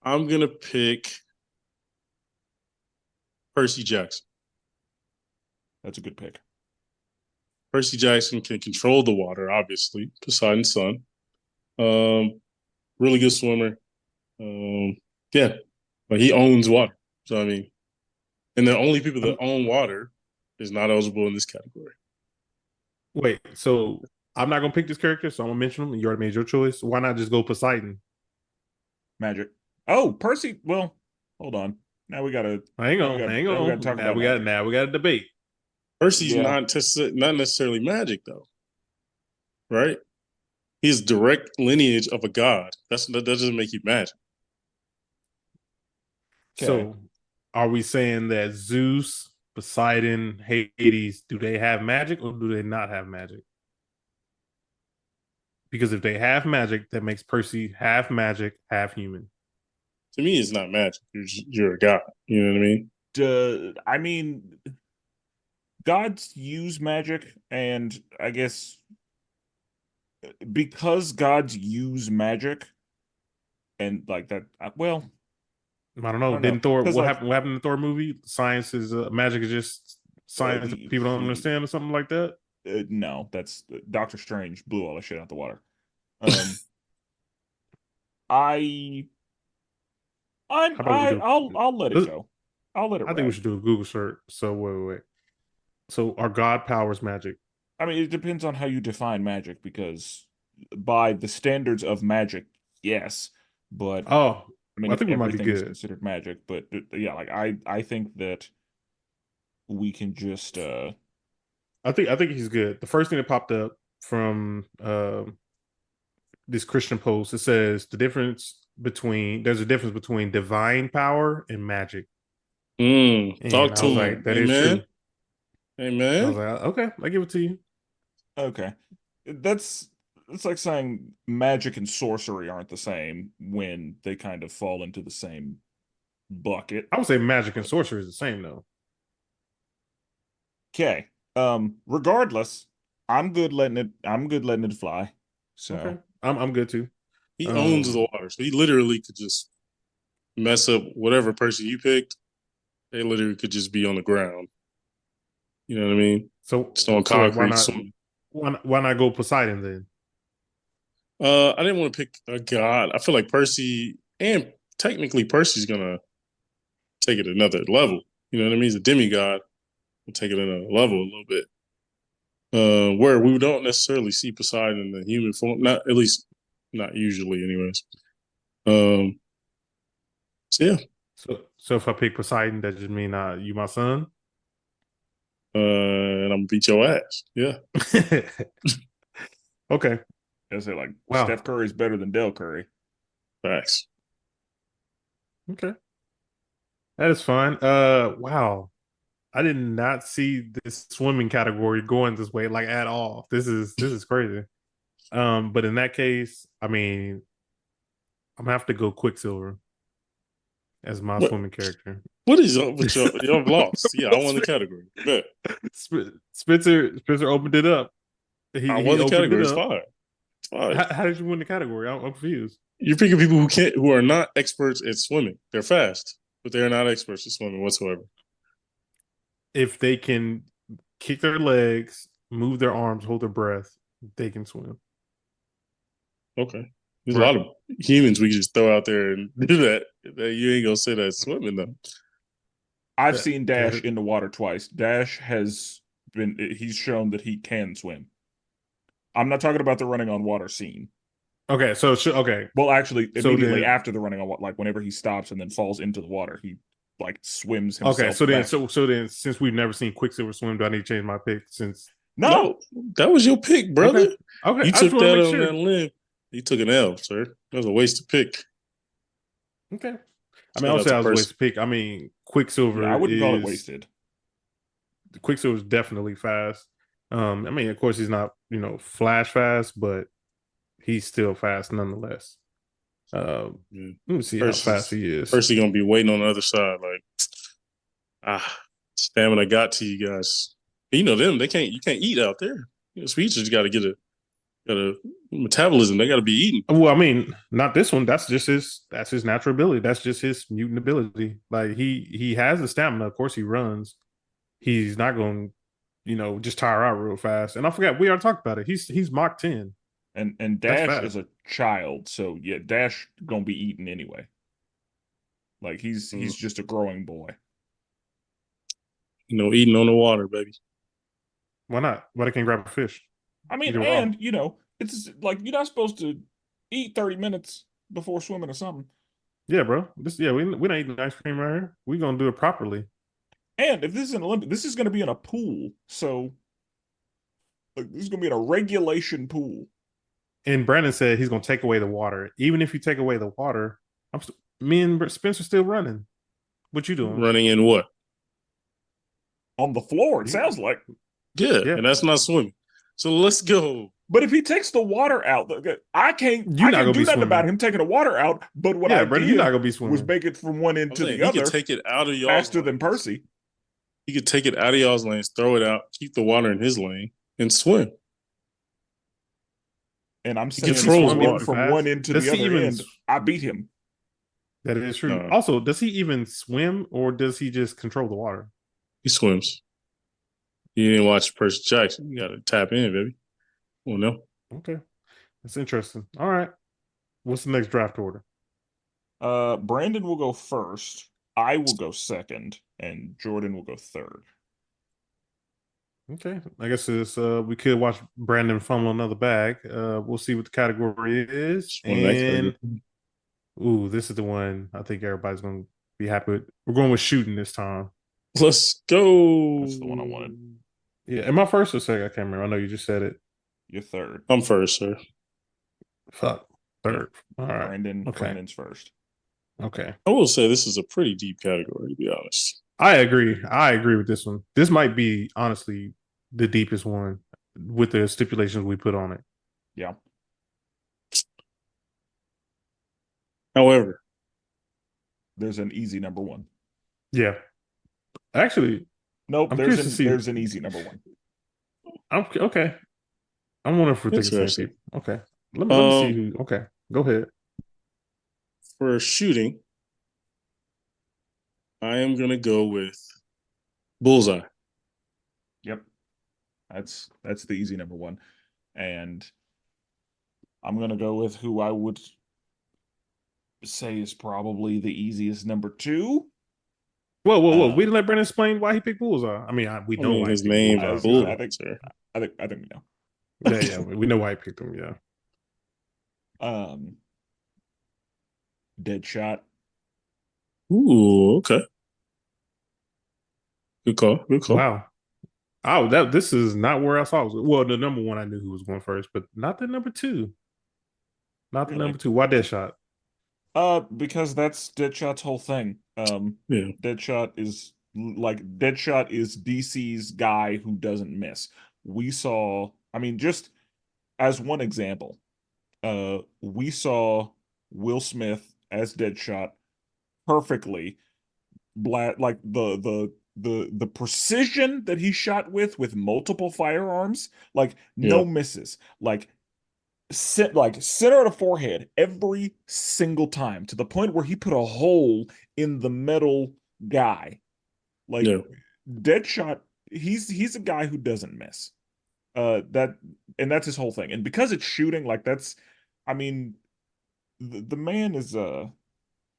I'm gonna pick Percy Jackson. That's a good pick. Percy Jackson can control the water, obviously, Poseidon's son. Um, really good swimmer. Um, yeah, but he owns water. So I mean, and the only people that Um, own water is not eligible in this category. wait, so I'm not gonna pick this character, so I'm gonna mention him. You already made your choice. Why not just go Poseidon? Magic. Oh, Percy. Well, hold on. Now we gotta. Hang Now we on, got. hang Now we got to on. talk about magic. Now we got a debate. Percy's Yeah. not necessarily magic though, right? He's direct lineage of a god. That doesn't make you magic. Okay. So, are we saying that Zeus, Poseidon, Hades, do they have magic or do they not have magic? Because if they have magic, that makes Percy half magic, half human. To me, it's not magic. You're a god. You know what I mean? I mean, gods use magic, and I guess because gods use magic, and like that. Well, I don't I know. don't know. Didn't Thor? Because like, What happened in the Thor movie? Science is magic is just science that he, people don't he, understand or something like that. no, that's Doctor Strange blew all the shit out the water. Um, I, How about we do? I'll let it go. I'll let it I think we ride. should do a Google search. So wait. So are God powers magic? I mean, it depends on how you define magic, because by the standards of magic, yes, but Oh, I mean, I if think we might be everything is good. considered magic, but yeah, like I think that we can just I think he's good. The first thing that popped up from this Christian post, it says there's a difference between divine power and magic. Talk And I to was like, him. that is Amen. true. I was Amen. like, okay, I give it to you. okay. That's it's like saying magic and sorcery aren't the same when they kind of fall into the same bucket. I would say magic and But sorcery is the same though. okay. Regardless, I'm good letting it fly. Okay. So I'm good too. He owns the Um water, so he literally could just mess up whatever person you picked. They literally could just be on the ground. You know what I mean? Just on so wait, why concrete. not Swimming. why not go Poseidon then? I didn't want to pick a god. I feel like Percy, and technically Percy's gonna take it another level. You know what I mean? He's a demigod. We'll take it another level a little bit. Where we don't necessarily see Poseidon in the human form, not at least not usually, anyways. Um, so yeah, So if I pick Poseidon, that just mean you my son? and I'm gonna beat your ass. Yeah, Okay. I say like Wow. Steph Curry's better than Dell Curry. facts. Okay. That is fine. Wow. I did not see this swimming category going this way like at all. This is crazy. But in that case, I mean, I'm gonna have to go Quicksilver as my What swimming character. what is up with your? Y'all lost. Yeah, I won the category. Bet. Spencer opened it up. I He won the opened it category. It's up. fine. It's fine. How did you win the category? I'm confused. You're picking people who are not experts at swimming. They're fast, but they're not experts at swimming whatsoever. If they can kick their legs, move their arms, hold their breath, they can swim. Okay. There's a Right. lot of humans we can just throw out there and do that. That you ain't gonna say that's swimming though. I've That, seen Dash that in the water twice. Dash has he's shown that he can swim. I'm not talking about the running on water scene. okay. So okay. Well, actually, So immediately then after the running on water, like whenever he stops and then falls into the water, he like swims Okay, himself so then back. so then since we've never seen Quicksilver swim, do I need to change my pick? Since No, No, that was your pick, okay, brother. okay, You I just took want to that make on sure. that limb. You took an L, sir. That was a waste of pick. Okay, I mean, Shout I'll out say to I was a waste Percy. of pick. I mean, yeah, I wouldn't call it wasted. Quicksilver is definitely fast. I mean, of course, he's not flash fast, but he's still fast nonetheless. Uh, Yeah. let me see how fast Percy's he is. Percy gonna be waiting on the other side, like stamina got to you guys. You know them, they can't you can't eat out there. Speedsters gotta got a metabolism, they gotta be eating. Well, I mean, not this one. That's his natural ability. That's just his mutant ability. Like he has the stamina. Of course, he runs. He's not going, just tire out real fast. And I forgot we already talked about it. He's Mach 10. And That's Dash is fast. a child, so yeah, Dash gonna be eaten anyway. Like he's Mm. just a growing boy. Eating on the water, baby. Why not? Why they can't grab a fish? I mean, Eat it raw. and it's like you're not supposed to eat 30 minutes before swimming or something. Yeah, bro. We not eating ice cream right here. We gonna do it properly. And if this is an Olympic, this is going to be in a pool, so like, this is going to be in a regulation pool. And Brandon said he's gonna take away the water. Even if you take away the water, me and Spencer still running. What you doing? Running in what? On the floor, it Yeah. sounds like. Yeah, Yeah. and that's not swimming. So let's go. But if he takes the water out, I can't You're I not can't gonna do be nothing swimming. about him taking the water out. But what Yeah, I Brandon, you're not did gonna be was swimming. make it from one end I'm to saying the he could other take it out of y'all's faster than lanes. Percy. He could take it out of y'all's lanes, throw it out, keep the water in his lane, and swim. And I'm He saying Does he controls from swim one even water. from one fast? end to Does the he other even? end, I beat him. That is true. No, Also, does he even swim, or does he just control the water? he swims. You didn't watch Percy Jackson. You got to tap in, baby. Oh no. Okay, that's interesting. All right, what's the next draft order? Brandon will go first. I will go second, and Jordan will go third. Okay, I guess it's we could watch Brandon fumble another bag. We'll see what the category is, Just one that and category. ooh, this is the one I think everybody's gonna be happy with. We're going with shooting this time. Let's go. That's the one I wanted. Yeah, am I first or second? I can't remember. I know you just said it. You're third. I'm first, sir. Fuck, third. All right. Okay. Brandon's first. Okay. I will say this is a pretty deep category, to be honest. I agree. I agree with this one. This might be honestly the deepest one with the stipulations we put on it. Yeah. However, There's an easy number one. Yeah. Actually, Nope, I'm curious to see. there's an easy number one. Okay. I'm wondering if we're thinking the same interesting. people. Okay. Let me see who. Okay. Go ahead. For shooting, I am going to go with Bullseye. Yep. That's the easy number one. And I'm gonna go with who I would say is probably the easiest number two. Whoa. We didn't let Brandon explain why he picked Bullseye. I mean, we know why his he picked name Bullseye. is Bullseye. I think we know. Yeah, we know why he picked him. Yeah. Deadshot. Ooh, okay. Good call. Good call. Wow. Oh, this is not where I saw it. Well, the number one I knew who was going first, but not the number two. Not the Really? number two. Why Deadshot? Because that's Deadshot's whole thing. Yeah. Deadshot is DC's guy who doesn't miss. We saw, I mean, just as one example, we saw Will Smith as Deadshot perfectly, like the precision that he shot with multiple firearms, like no Yeah. misses, like center of the forehead every single time, to the point where he put a hole in the metal guy. Like Yeah. Deadshot, he's a guy who doesn't miss. That's his whole thing. And because it's shooting, like that's, I mean, the man is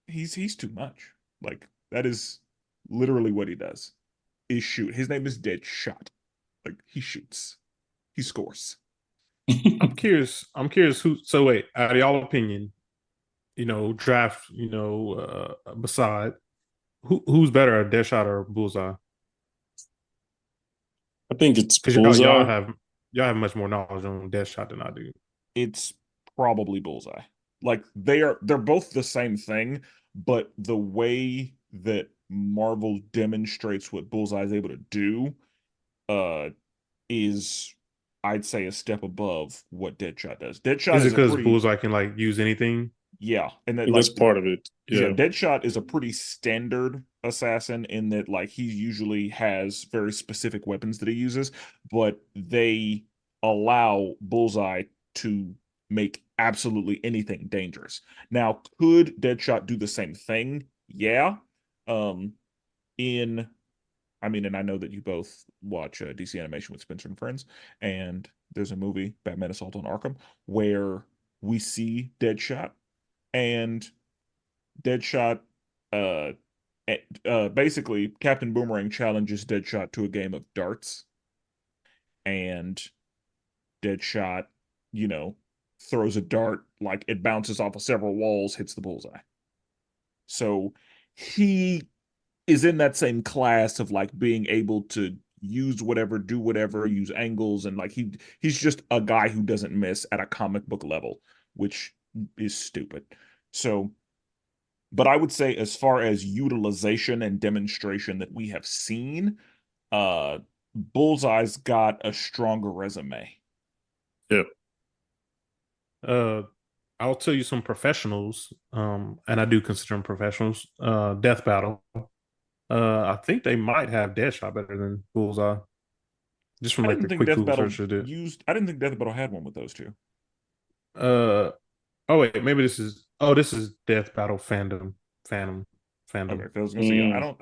he's too much. Like that is literally what he does, is shoot. His name is Deadshot. Like he shoots. He scores. I'm curious. Who? So wait, out of y'all opinion, draft. Beside. who's better, a Deadshot or Bullseye? I think it's Because Bullseye. y'all have much more knowledge on Deadshot than I do. It's probably Bullseye. Like they're both the same thing, but the way that Marvel demonstrates what Bullseye is able to do uh is I'd say a step above what Deadshot does. Deadshot Is it is a because pretty Bullseye can like use anything? yeah, and I that think that's like part of it. yeah, Yeah. Deadshot is a pretty standard assassin in that like he usually has very specific weapons that he uses, but they allow Bullseye to make absolutely anything dangerous. Now, could Deadshot do the same thing? Yeah. Um, in I mean, and I know that you both watch DC animation with Spenser and Friends, and there's a movie, Batman Assault on Arkham, where we see Deadshot and Deadshot, uh, basically, Captain Boomerang challenges Deadshot to a game of darts, and Deadshot, you know, throws a dart like it bounces off of several walls, hits the bullseye. So he is in that same class of like being able to use whatever, do whatever, use angles, and like he's just a guy who doesn't miss at a comic book level, which is stupid. So but I would say as far as utilization and demonstration that we have seen, Bullseye's got a stronger resume. Yeah. Uh, I'll tell you some professionals, and I do consider them professionals. Death Battle. I think they might have Deadshot better than Bullseye, just from I like didn't the think quick Death Google Battle search I did. used. I didn't think Death Battle had one with those two. Uh, oh wait, maybe this is. Oh, this is Death Battle Phantom, Okay, Fandom. 'cause I was gonna say, yeah, Mm,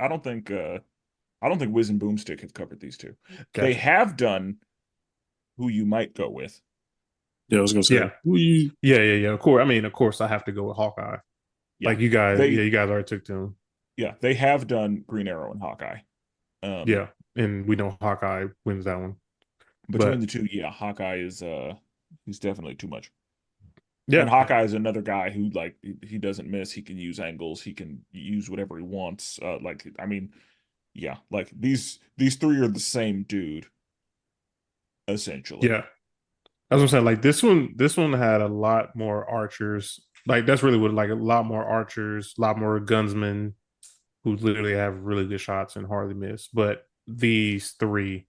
I don't think Wiz and Boomstick have covered these two. They Gotcha. have done who you might go with. yeah, I was gonna say Yeah, who you. yeah. Of course, I mean, of course, I have to go with Hawkeye. Yeah, Like you guys, yeah, they you guys already took them. yeah they have done Green Arrow and Hawkeye. Um, Yeah, and we know Hawkeye wins that one. between But the two, yeah, Hawkeye is he's definitely too much. And yeah, Hawkeye is another guy who like he doesn't miss. He can use angles. He can use whatever he wants. Like I mean, yeah, like these three are the same dude essentially. yeah. As I'm saying, like this one had a lot more archers. Like that's really what like a lot more archers, a lot more gunsmen who literally have really good shots and hardly miss. But these three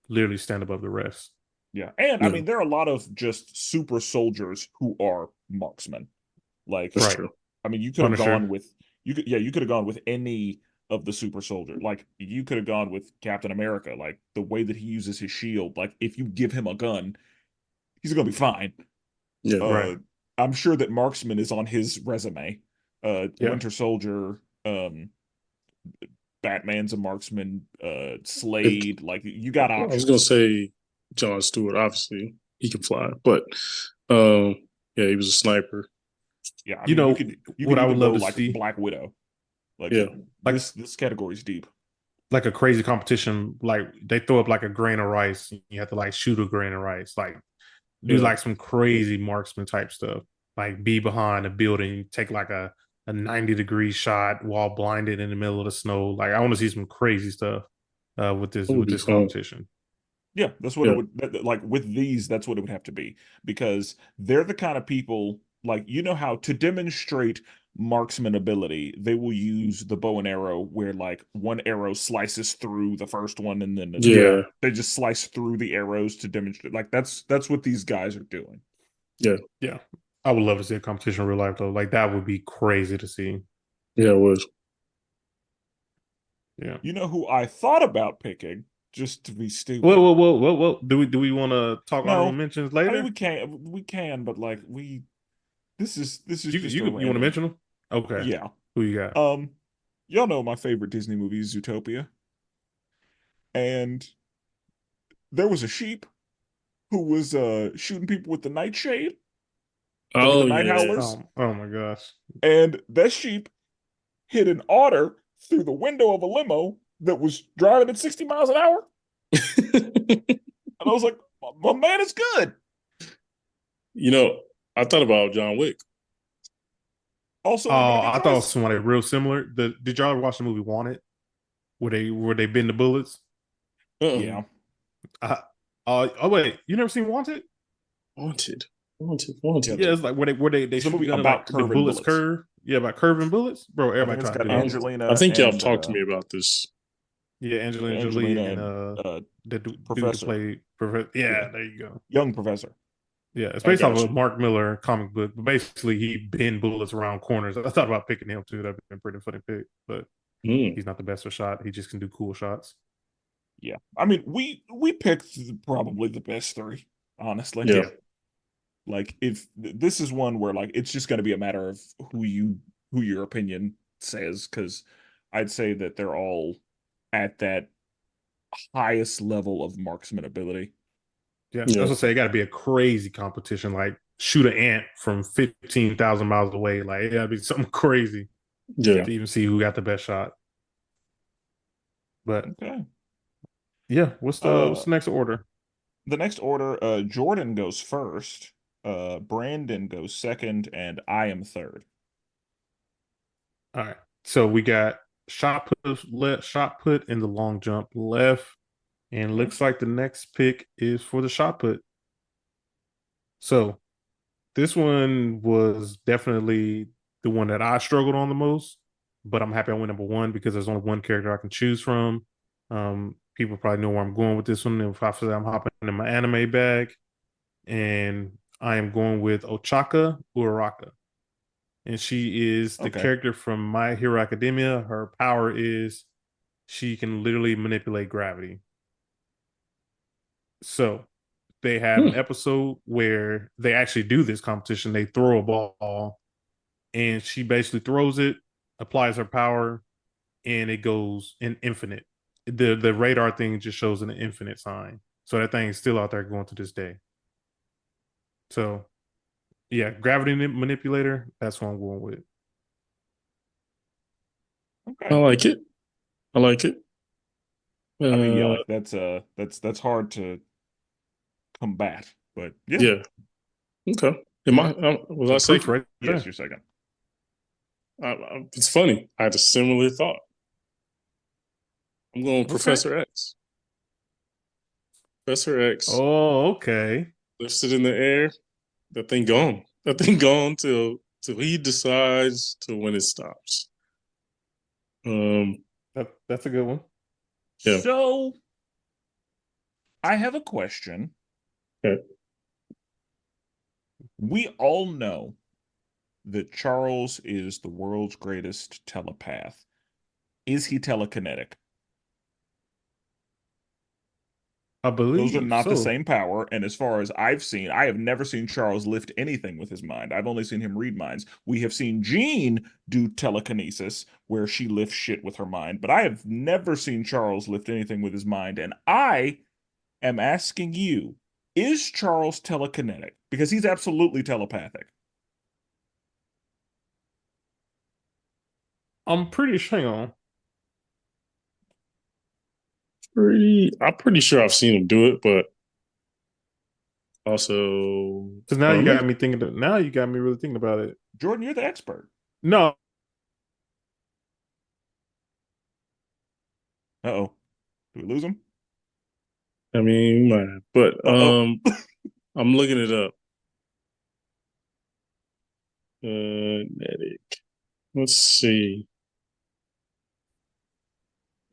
literally stand above the rest. Yeah, and I Yeah, mean there are a lot of just super soldiers who are marksmen. Like that's Right. true. I mean you could have Punisher. gone with you could have gone with any of the super soldier. Like you could have gone with Captain America. Like the way that he uses his shield. Like if you give him a gun, he's gonna be fine. Yeah. Right. Uh, I'm sure that marksman is on his resume. Yeah. Winter Soldier, Batman's a marksman. It, Slade, like you got I was gonna options. say John Stewart. Obviously, he can fly, but um, yeah, he was a sniper. Yeah, I You mean know you could what I would even love go to like see? Black Widow. Like Yeah, Like this category is deep. like a crazy competition. Like they throw up like a grain of rice. You have to like shoot a grain of rice. Like do yeah. like some crazy marksman type stuff. Like be behind a building, take like a 90-degree shot while blinded in the middle of the snow. Like I want to see some crazy stuff That would with be this fun. competition. Yeah, that's what it Yeah, would like with these. That's what it would have to be because they're the kind of people like you know how to demonstrate marksman ability, they will use the bow and arrow where like one arrow slices through the first one and then Yeah, they just slice through the arrows to demonstrate. Like that's what these guys are doing. yeah, yeah. I would love to see a competition in real life though. Like that would be crazy to see. yeah. It was. Yeah. You know who I thought about picking just to be Well, stupid? well, well, well, well. Do we want to talk honorable No, mentions I mean later? we can, but like we this is just a You want to random. mention them? Okay. Yeah. Who you got? Um, y'all know my favorite Disney movie is Zootopia, and there was a sheep who was shooting people with the nightshade or the Oh night yeah. howlers, Oh my gosh. and that sheep hit an otter through the window of a limo that was driving at 60 miles an hour. And I was like, my man is good. You know, I thought about John Wick. Also, Oh, a really good I thought it was choice. somebody real similar. Did y'all ever watch the movie Wanted? Where they bend the bullets? Uh-uh. Yeah. Uh, oh wait, you never seen Wanted? Wanted, Yeah. wanted. Yeah, it's like where they It's a movie gonna about like the curving bullets bullets. curve. Yeah, about curving bullets, bro. I think Everybody it's trying to got do that. I Angelina think y'all and talked to me about this. Yeah, Angelina Jolie Angelina and and the dude to Professor. play Professor. Yeah. Yeah, there you go. Young Professor. Yeah, it's I based off got of a you. Mark Miller comic book, but basically he bend bullets around corners. I thought about picking him too. That'd been a pretty funny pick, but Mm. he's not the best of shot. He just can do cool shots. Yeah. I mean, we picked probably the best three, honestly. Yeah. Yeah, Like if this is one where like it's just going to be a matter of who your opinion says, because I'd say that they're all at that highest level of marksman ability. yeah. I Yeah. was gonna say it got to be a crazy competition, like shoot an ant from 15,000 miles away. Like it got to be something crazy Yeah. Yeah. to even see who got the best shot. But Okay. yeah, what's Uh, the next order? the next order, Jordan goes first, Brandon goes second, and I am third. All right. So we got shot put, in the long jump left, and Okay. looks like the next pick is for the shot put. So this one was definitely the one that I struggled on the most, but I'm happy I went number one because there's only one character I can choose from. People probably know where I'm going with this one. If after that, I'm hopping in my anime bag, and I am going with Ochaka Uraraka. And she is the Okay. character from My Hero Academia. Her power is she can literally manipulate gravity. So they have an Hmm. episode where they actually do this competition. They throw a ball, and she basically throws it, applies her power, and it goes in infinite. The radar thing just shows an infinite sign. So that thing is still out there going to this day. So yeah, gravity manipulator. That's what I'm going with. I Okay. like it. I like it. I mean, yeah, Uh, like that's hard to combat, but yeah. yeah. Okay. Am I? Was I So proof second? right Yes, there. you're second. It's funny. I had a similar thought. I'm going Okay. Professor X. Professor X Oh, okay. lifts it in the air. That thing gone. That thing gone till he decides to when it stops. Um. That's a good one. Yeah. So I have a question. Yeah. We all know that Charles is the world's greatest telepath. Is he telekinetic? I Those are believe not the so. same power. And as far as I've seen, I have never seen Charles lift anything with his mind. I've only seen him read minds. We have seen Jean do telekinesis, where she lifts shit with her mind, but I have never seen Charles lift anything with his mind. And I am asking you, is Charles telekinetic? Because he's absolutely telepathic. I'm pretty sure. Hang on. I'm pretty sure I've seen him do it, but also Because now I you don't know. got me thinking. Now you got me really thinking about it. Jordan, you're the expert. No, Uh-oh. Do we lose him? I mean, man, but Uh-oh. I'm looking it up. Kinetic. Let's see.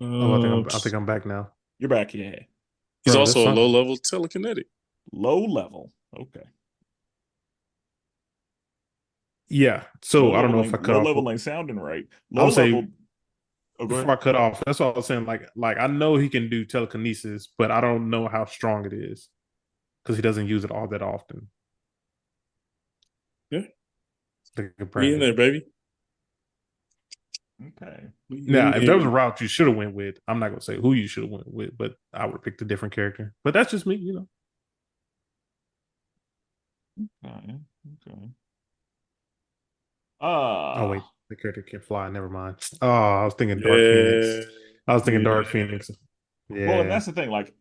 oh, Uh, I think I'm back now, You're back, yeah. he's bro. That's also a low something. level telekinetic. Low level. Okay. Yeah. So I don't know if I cut Low off. level ain't sounding right. I Low would say level. Oh, go before ahead. I cut off. That's all I was saying. Like I know he can do telekinesis, but I don't know how strong it is because he doesn't use it all that often. Yeah, Like we in Brandon. there, baby. Okay. We in Now, if there was a there. route you should have went with, I'm not gonna say who you should have went with, but I would have picked a different character. But that's just me. Okay. Okay. Oh wait, Ah, the character can fly. Never mind. Oh, I was thinking Dark Yeah, Phoenix. I was thinking Dark yeah. Phoenix. well, and Yeah. that's the thing. Like,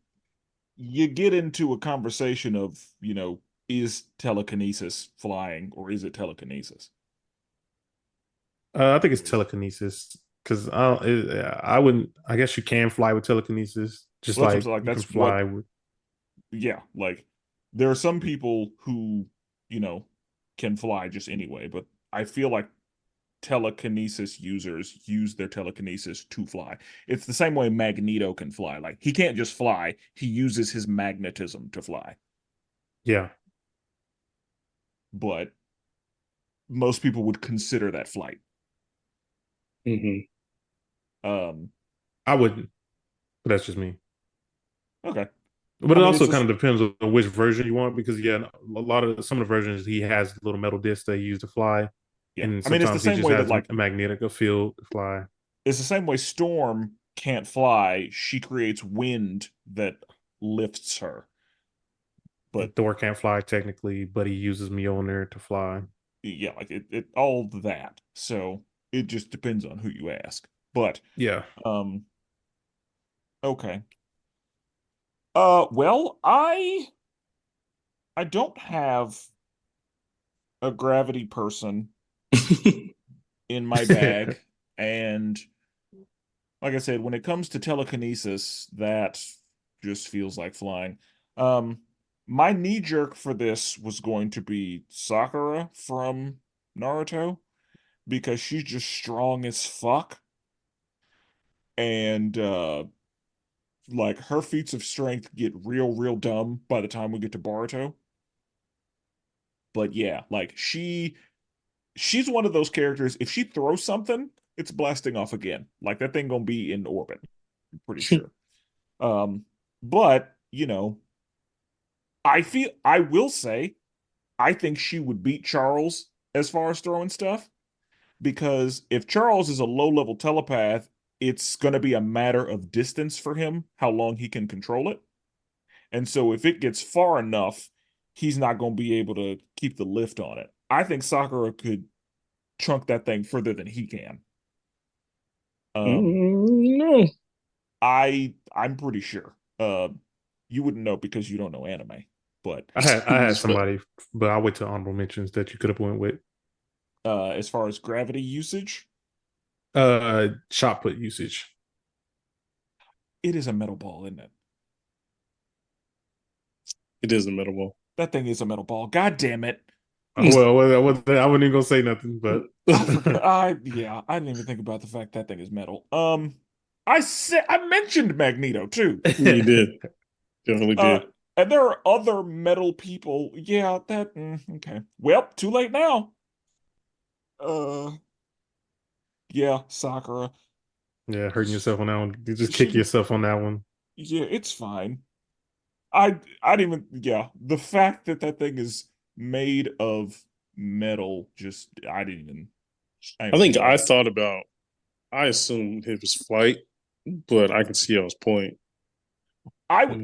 you get into a conversation of, is telekinesis flying or is it telekinesis? I think it's telekinesis because I wouldn't. I guess you can fly with telekinesis, just Well, that's what I'm like saying, like you can that's what, fly with. yeah, like there are some people who, you know, can fly just anyway, but I feel like telekinesis users use their telekinesis to fly. It's the same way Magneto can fly. Like he can't just fly, he uses his magnetism to fly. Yeah, But most people would consider that flight. Hmm. Um, I wouldn't. But that's just me. okay. But I it mean, also kind of depends on which version you want because yeah, a lot of some of the versions he has little metal discs that he use to fly, yeah. and I mean, it's the sometimes he same just way that has like a magnetic field to fly. it's the same way Storm can't fly. She creates wind that lifts her. But And Thor can't fly technically, but he uses Mjolnir to fly. yeah, like it all that. So it just depends on who you ask. But Yeah. um, okay. Well, I don't have a gravity person in my bag, and like I said, when it comes to telekinesis, that just feels like flying. Um, my knee jerk for this was going to be Sakura from Naruto because she's just strong as fuck, and like her feats of strength get real dumb by the time we get to Boruto. But yeah, like she's one of those characters. If she throws something, it's blasting off again. Like that thing gonna be in orbit. I'm pretty sure. Um, but you know, I will say I think she would beat Charles as far as throwing stuff because if Charles is a low-level telepath, it's gonna be a matter of distance for him how long he can control it. And so if it gets far enough, he's not gonna be able to keep the lift on it. I think Sakura could chunk that thing further than he can. Um, No. I'm pretty sure. You wouldn't know because you don't know anime, but I had somebody, but I'll wait till honorable mentions that you could have went with. as far as gravity usage, Shot put usage. it is a metal ball, isn't it? It is a metal ball. That thing is a metal ball. God damn it. I wasn't even gonna say nothing, but I forgot. Yeah, I didn't even think about the fact that thing is metal. I said I mentioned Magneto too. You did. Definitely Uh, did. and there are other metal people. Yeah, okay. Well, too late now. Uh, yeah, Sakura. yeah, hurting yourself on that one. You just kick She, yourself on that one. yeah, it's fine. I didn't even, yeah, the fact that that thing is made of metal, just, I I didn't think think I about it. thought about, I assumed it was flight, but I can see y'all's point.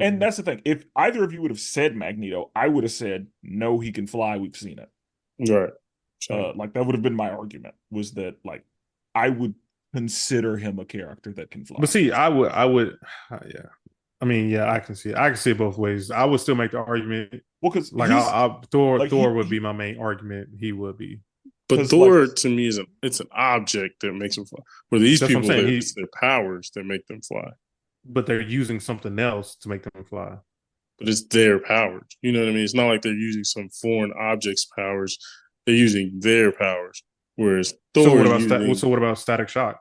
And Mm. that's the thing. If either of you would have said Magneto, I would have said, no, he can fly. We've seen it. Right. Same. Like that would have been my argument was that like I would consider him a character that can But fly. see, yeah. I mean, yeah, I can see it. I can see it both ways. I would still make the argument. Well, because Like, like Thor would be my main argument. He would be. But because like Thor to me is it's an object that makes them fly. Where these That's what I'm people, saying. it's their powers that make them fly. But they're using something else to make them fly. But it's their powers. You know what I mean? It's not like they're using some foreign object's powers. They're using their powers. Whereas So Thor what is about using, so what about static shock?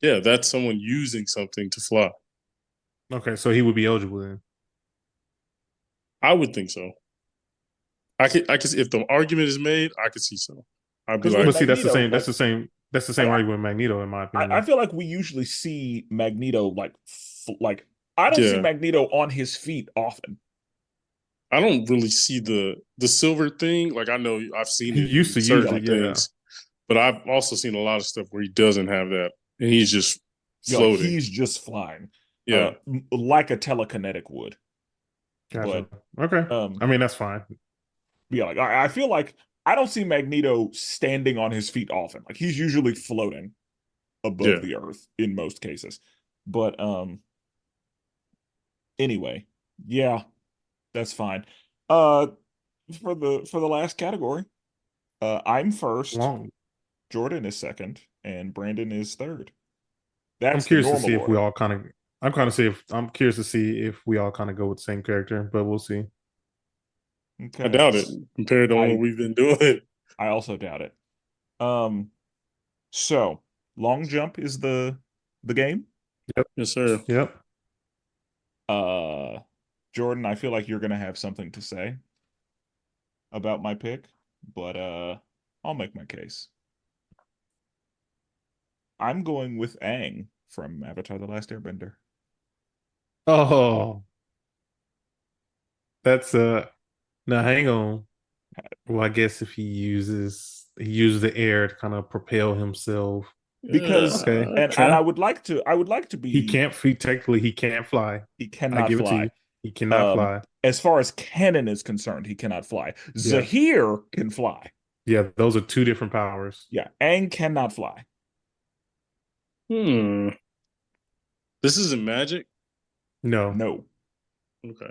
yeah, that's someone using something to fly. Okay, so he would be eligible then. I would think so. I could, if the argument is made, I could see so. I'd be with like, But see, Magneto, like that's the same I, argument with Magneto, in my I opinion. feel like we usually see Magneto like I don't see yeah, Magneto on his feet often. I don't really see the silver thing. Like I know I've seen He it used in to use certain it, yeah. things, but I've also seen a lot of stuff where he doesn't have that, and he's just Like floating. he's just flying, Yeah, like a telekinetic would. Gotcha. But Okay. um, I mean, that's fine. yeah, like I feel like I don't see Magneto standing on his feet often. Like he's usually floating above yeah. the earth in most cases. But anyway, yeah, that's fine. Uh, for the last category, I'm first, Long. Jordan is second, and Brandon is third. I'm That's the curious to see normal if we order. all kind of. I'm curious to see if we all kind of go with the same character, but we'll see. I Okay. doubt it compared to what I we've been doing. I also doubt it. Um, so long jump is the game. Yep. Yes, sir. Yep. Uh, Jordan, I feel like you're gonna have something to say about my pick, but I'll make my case. I'm going with Aang from Avatar: The Last Airbender. Oh, that's now hang on. Well, I guess if he uses the air to kind of propel himself. Because Okay. and Okay. I would like to be He can't fly. he I cannot give it to fly. you. He cannot fly. As far as canon is concerned, he cannot fly. Yeah. Zahir can fly. Yeah, those are two different powers. Yeah, Aang cannot fly. Hmm. This isn't magic. No, No. Okay.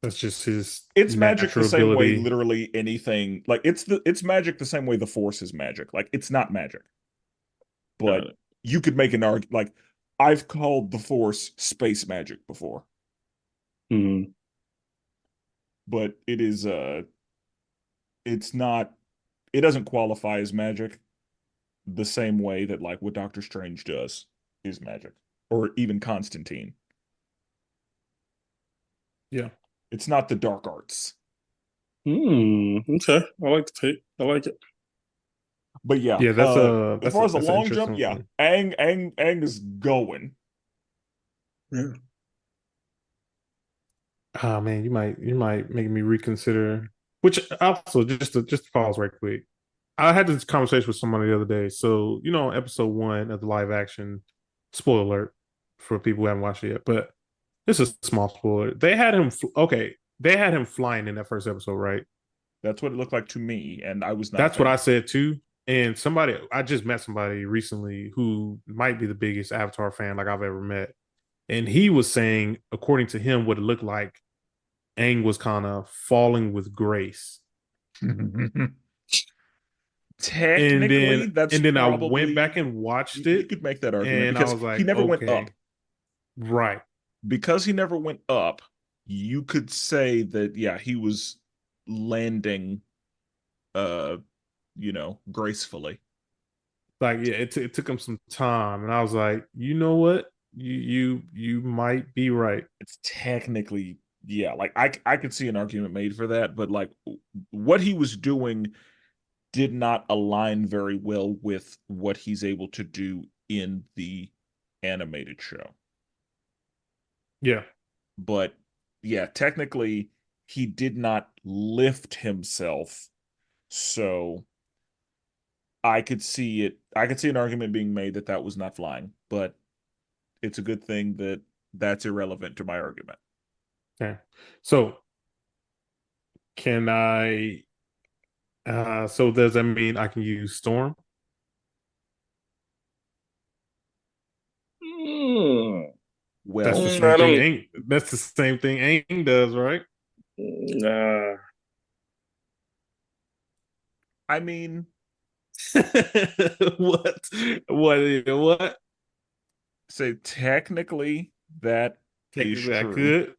that's just his It's magic the natural same way ability. literally anything. Like it's magic the same way the Force is magic. Like it's not magic. Got But it. you could make an argument like I've called the Force space magic before, Hmm. but it's not it doesn't qualify as magic the same way that like what Doctor Strange does is magic or even Constantine. Yeah. It's not the dark arts. Hmm. Okay. I like the pick. I like it. But yeah, Yeah, as far as the that's an long jump, interesting yeah, one. Aang is going. Yeah. Ah man, you might make me reconsider. Which also just to pause right quick. I had this conversation with someone the other day. So, episode one of the live action, spoiler alert for people who haven't watched it yet, but it's a small spoiler. They had him flying in that first episode, right? That's what it looked like to me, and I was not a That's what I fan. said too. And I just met somebody recently who might be the biggest Avatar fan like I've ever met. And he was saying, according to him, what it looked like Aang was kind of falling with grace. Technically, that's And then I went back probably and watched you it, could make that argument and I because was he like, never went up. okay, right. Because he never went up, you could say that yeah, he was landing uh, gracefully. Like, yeah, it took him some time, and I was like, you know what, you might be right. It's technically yeah, like I could see an argument made for that, but like what he was doing did not align very well with what he's able to do in the animated show. Yeah, But yeah, technically he did not lift himself. So I could see an argument being made that that was not flying, but it's a good thing that that's irrelevant to my argument. okay. So can I? So does that mean I can use Storm? Hmm. That's the Well, same I thing. don't. Aang, that's the same thing Aang does, right? Nah. I mean, what? What? say technically that is Technically, I true, could.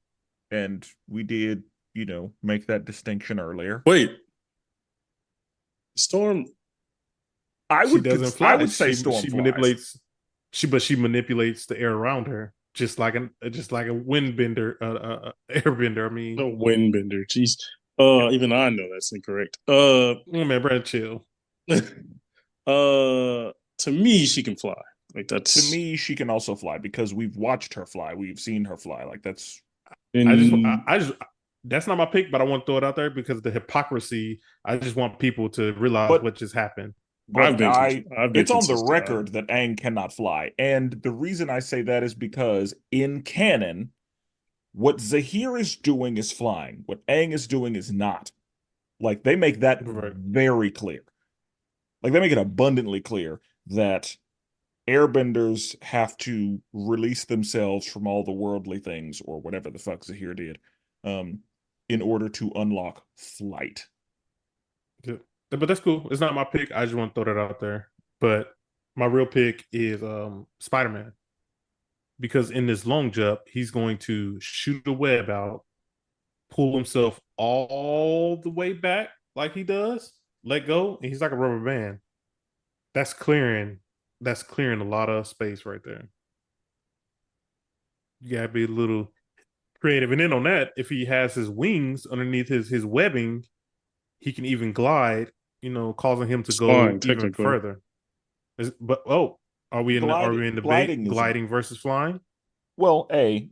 and we did, make that distinction earlier. Wait. Storm. She doesn't I fly. would say Storm She flies. manipulates. She manipulates the air around her, just like a wind bender, airbender. I mean, No windbender. Jeez. yeah. Even I know that's incorrect. Oh man, Brad, chill. To me, she can fly. Like To that's me, she can also fly because we've watched her fly. We've seen her fly. Like that's in. I just that's not my pick, but I want to throw it out there because of the hypocrisy. I just want people to realize but what just happened. but I've been it's on the consistent. record that Aang cannot fly. And the reason I say that is because in canon, what Zahir is doing is flying. What Aang is doing is not. Like they make that Right. very clear. Like they make it abundantly clear that airbenders have to release themselves from all the worldly things or whatever the fuck Zahir did, um, in order to unlock flight. Yeah. But that's cool. It's not my pick. I just want to throw that out there. But my real pick is Spider-Man. Because in this long jump, he's going to shoot a web out, pull himself all the way back like he does, let go, and he's like a rubber band. That's clearing a lot of space right there. You gotta be a little creative. And then on that, if he has his wings underneath his webbing, he can even glide, causing him to It's go fine, even technically. further. But are we in the Gliding isn't. gliding versus flying? Well, I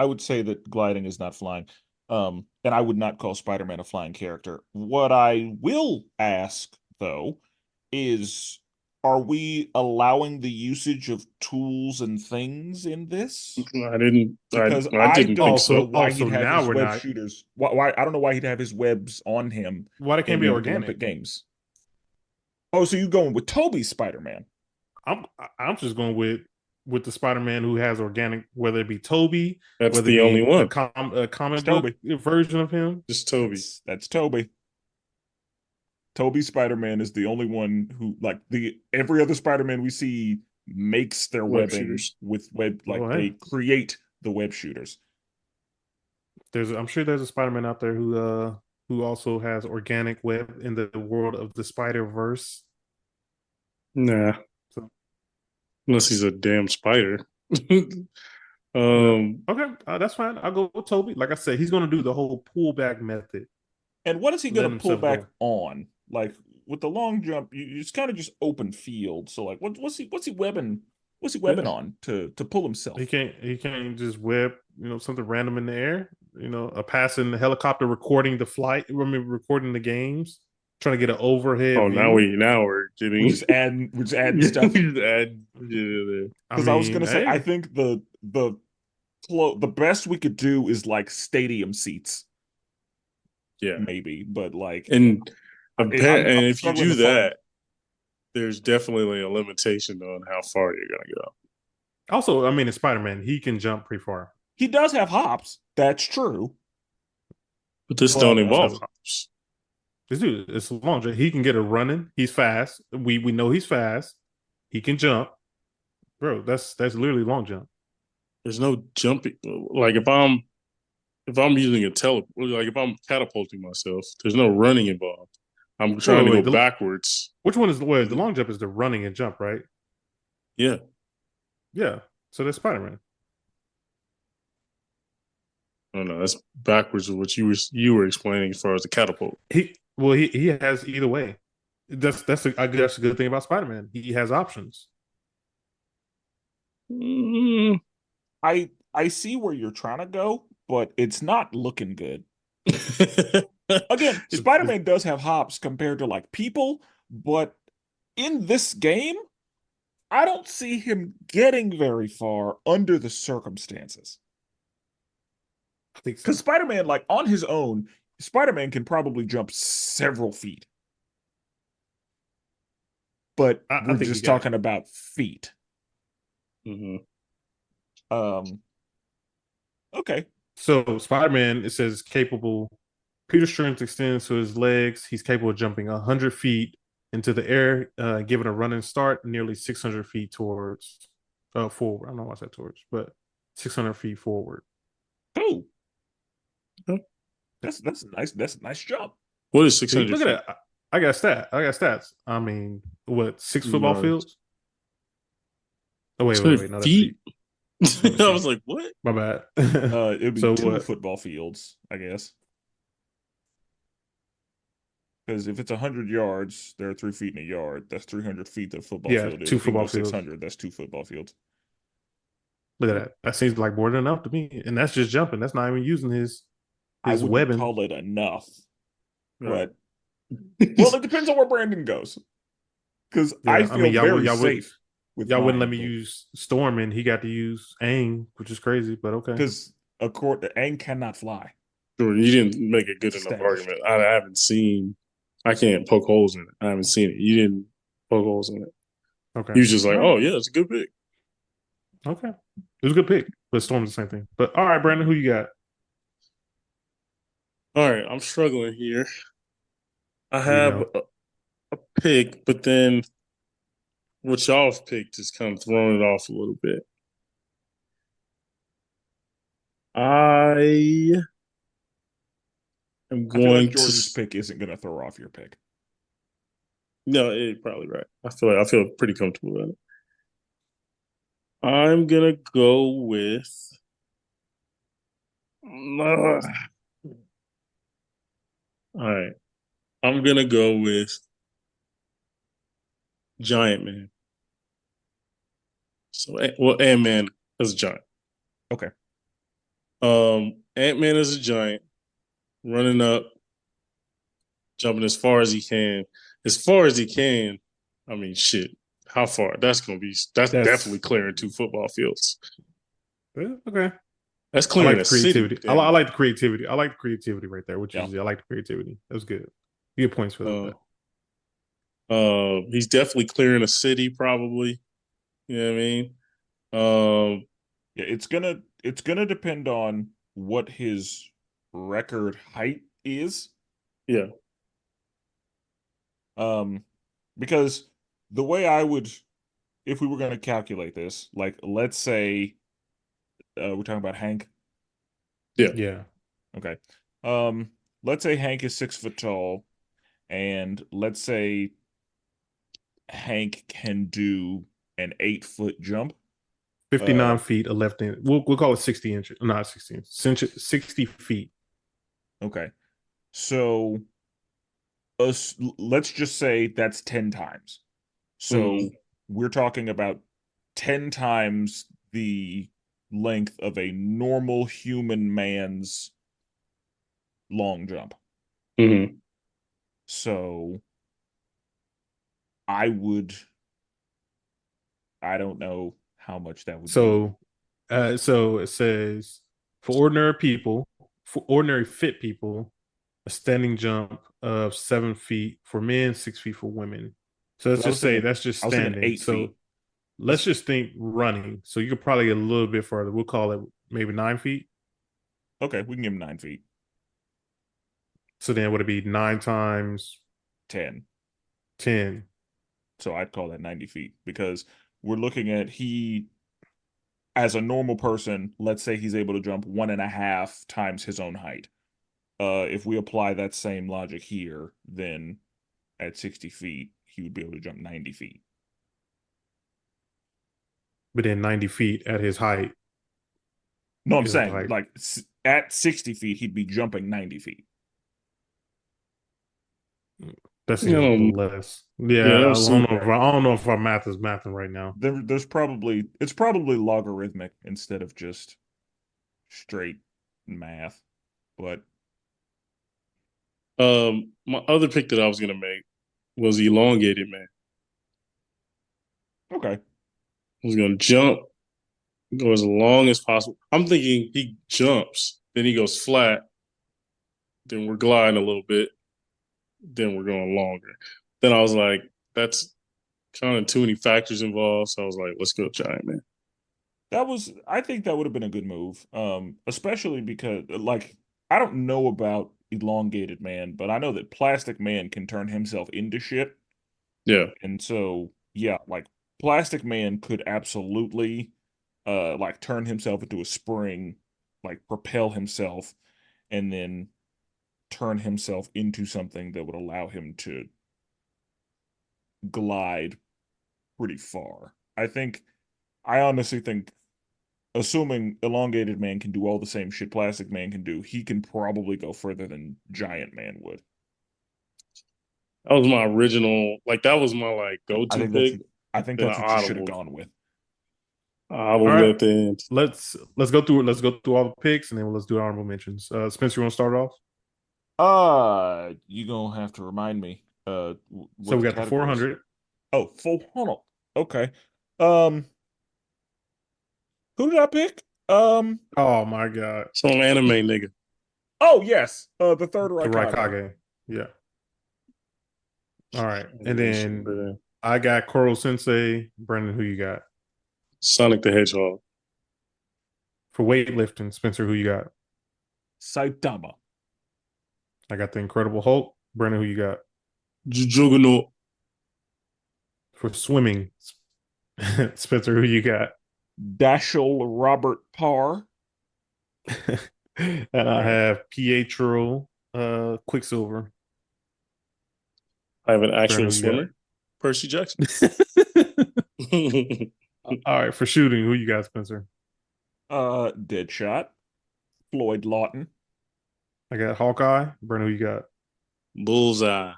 would say that gliding is not flying. And I would not call Spider-Man a flying character. What I will ask, though, is are we allowing the usage of tools and things in this? I didn't. Because I I didn't think don't know so. why he'd have Now his we're web not. shooters. Why I don't know why he'd have his webs on him Why they can't in be the organic? Olympic Games. Oh, so you're going with Toby's Spider-Man? I'm I'm just going with the Spider-Man who has organic, whether it be Toby, That's whether it the only be one. a It's comic book Toby. version of him. Just Toby. That's Toby. Toby Spider-Man is the only one who like the every other Spider-Man we see makes their Web webbing shooters. with web like Well, they hey, create the web shooters. I'm sure there's a Spider-Man out there who also has organic web in the world of the Spider-Verse. Nah, So unless he's a damn spider. yeah. um, Okay, that's fine. I'll go with Toby. Like I said, he's going to do the whole pullback method, And what is he let gonna pull himself back go. on? Like with the long jump, it's kind of just open field. So like what's he webbing? What's he webbing yeah. on to pull himself? He can't just web, something random in the air. A passing helicopter recording the flight. I mean, recording the games, trying to get an overhead Oh, view. now we're We're getting. just adding we're just adding We stuff. just add shit in I Because I was mean, gonna say I hey, think the best we could do is like stadium seats, there. Yeah, maybe, but like and I'm and if you struggling to do find. that, there's definitely a limitation on how far you're gonna go. also, I mean, it's Spider-Man. He can jump pretty far. He does have hops, that's true, But this don't but He involve does. hops. This dude, it's a long jump. He can get a running. He's fast. We know he's fast. He can jump, bro. That's literally long jump. There's no jumping. Like if I'm using like if I'm catapulting myself, there's no running involved. I'm Wait, trying wait, to go wait. backwards. Which one is the long jump is the running and jump, right? Yeah. Yeah. So that's Spider-Man. I don't know. That's backwards of what you were explaining as far as the catapult. He has either way. I guess that's a good thing about Spider-Man. He has options. Mm. I see where you're trying to go, but it's not looking good. Again, Spider-Man does have hops compared to like people, but in this game, I don't see him getting very far under the circumstances. I think so. Because Spider-Man, like on his own, Spider-Man can probably jump several feet, but I we're think he just got it. talking about feet. Mhm. Um, okay. So Spider-Man, it says capable. Peter strength extends to his legs. He's capable of jumping 100 feet into the air, giving a running start nearly 600 feet towards forward. I don't know why I said towards, but 600 feet forward. Cool. Yeah. That's a nice. That's a nice jump. What is See, 600 look at feet? that. I got stat. I got stats. I mean, what, 6 football Yards. fields? Oh, wait. 600 No, that's feet? feet. No, that's I feet. was like, what? My bad. It'd be So two what? football fields, I guess. Because if it's 100 yards, there are 3 feet in a yard. That's 300 feet that a football Yeah, field is. two If you can football go fields. 600, that's two football fields. Look at that. That seems like more than enough to me. And that's just jumping. That's not even using I his wouldn't webbing. call it enough, Right. but well, it depends on where Brandon goes. Because I Yeah, I feel mean, very safe with y'all my wouldn't let me ankle. use Storm, and he got to use Aang, which is crazy, but okay. Because a court, the Aang cannot fly. Sure, you didn't make a good It's enough established. argument. I haven't seen. I can't poke holes in it. I haven't seen it. You didn't poke holes in it. Okay. You was just All like, right. oh yeah, it's a good pick. Okay. It was a good pick, but Storm's the same thing. But all right, Brandon, who you got? All right, I'm struggling here. I You have know, a pick, but then what y'all have picked is kind of throwing it off a little bit. I am I feel like going to. Jordan's pick isn't going to throw off your pick. No, you're probably right. I feel pretty comfortable with it. I'm gonna go with. All right, I'm gonna go with Giant Man. So, well, Ant Man as a giant. Okay. Ant Man is a giant, running up, jumping as far as he can. As far as he can. I mean, shit. How far? That's gonna be. That's definitely that's clearing 2 football fields. okay. That's I like clearing the a city. creativity. I Damn like near. the creativity. I like the creativity right there. Which Yeah. is I like the creativity. That was good. You get points for Uh, that. he's definitely clearing a city. Probably. You know what I mean? Yeah, it's gonna depend on what his record height is. Yeah. Um, because the way I would, if we were going to calculate this, like let's say we're talking about Hank. Yeah. Yeah. Okay. Um, let's say Hank is 6 foot tall, and let's say Hank can do an 8 foot jump. 59 feet of left in. We'll call it 60 inches. Not 60 inches. 60 feet. Okay. So let's just say that's 10 times. So Mm-hmm. we're talking about 10 times the length of a normal human man's long jump. Mm-hmm. So I would, I don't know how much that would be. So it says for ordinary fit people, a standing jump of 7 feet for men, 6 feet for women. So let's Because just say that's just I was thinking standing. 8 feet. So let's Let's, just think running. So you could probably get a little bit further. We'll call it maybe 9 feet. okay, we can give him 9 feet. So then would it be 9 times 10. 10? So I'd call that 90 feet because we're looking at he, as a normal person, let's say he's able to jump 1.5 times his own height. If we apply that same logic here, then at 60 feet, he would be able to jump 90 feet. But then 90 feet at his height No, I'm isn't the saying height. like at 60 feet, he'd be jumping 90 feet. That You seems a know, little less. Yeah, yeah, that I was don't some. know if I don't know if our math is mathing right now. There's probably it's probably logarithmic instead of just straight math. But My other pick that I was gonna make was elongated man. okay, I was gonna jump, go as long as possible. I'm thinking he jumps, then he goes flat, then we're gliding a little bit, then we're going longer. Then I was like, that's kind of too many factors involved. So I was like, let's go giant man. I think that would have been a good move. Especially because like I don't know about elongated man, but I know that plastic man can turn himself into shit. Yeah. And so, yeah, like Plastic Man could absolutely like turn himself into a spring, like propel himself and then turn himself into something that would allow him to glide pretty far. I honestly think assuming Elongated Man can do all the same shit Plastic Man can do, he can probably go further than Giant Man would. That was my original, like that was my like I go-to think that's pick. I think Then that's what you I should have audible. gone with. I All audible right, at the end. let's go through it. Let's go through all the picks and then let's do honorable mentions. Spencer, you want to start off? You gonna have to remind me So what we the got the categories. 400. Oh, full funnel. Okay. Um, who did I pick? Oh my God, Some anime nigga. Oh yes, the third the Raikage. Raikage. Yeah. All right, and That shit then better. I got Koro Sensei. Brendan, who you got Sonic the Hedgehog. for weightlifting? Spencer, who you got? Saitama. I got the Incredible Hulk. Brendan, who you got? Juggernaut. For swimming, Spencer, who you got? Dashel Robert Parr. And I have Pietro Quicksilver. I have an Brandon, actual who you swimmer, Percy Jackson. got? All right, for shooting, who you got, Spencer? Deadshot. Floyd Lawton. I got Hawkeye. Brandon, who you got? Bullseye.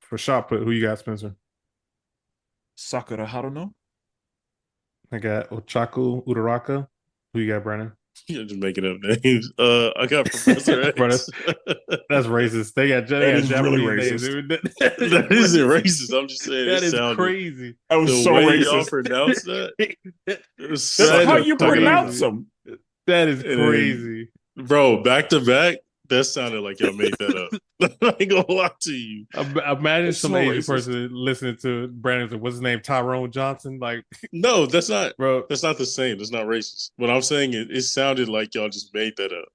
For shot put, who you got, Spencer? Sakura Haruno. I got Ochaku Uraraka. Who you got, Brandon? You're just making up names. I got Professor Bro, X. that's racist. They got That is really Japanese names. racist. Dude. That isn't racist. I'm just saying it That is sounded crazy. That was the so way y'all racist. pronounce that. It was That's such how a you fucking pronounce accent. them. That is And then, crazy. bro, back to back. That sounded like y'all made that up. I ain't gonna lie to you. Imagine It's some so Asian racist. person listening to Brandon. What's his name? Tyrone Johnson. Like, No, that's not. bro, That's not the same. That's not racist. What I'm saying is, it sounded like y'all just made that up.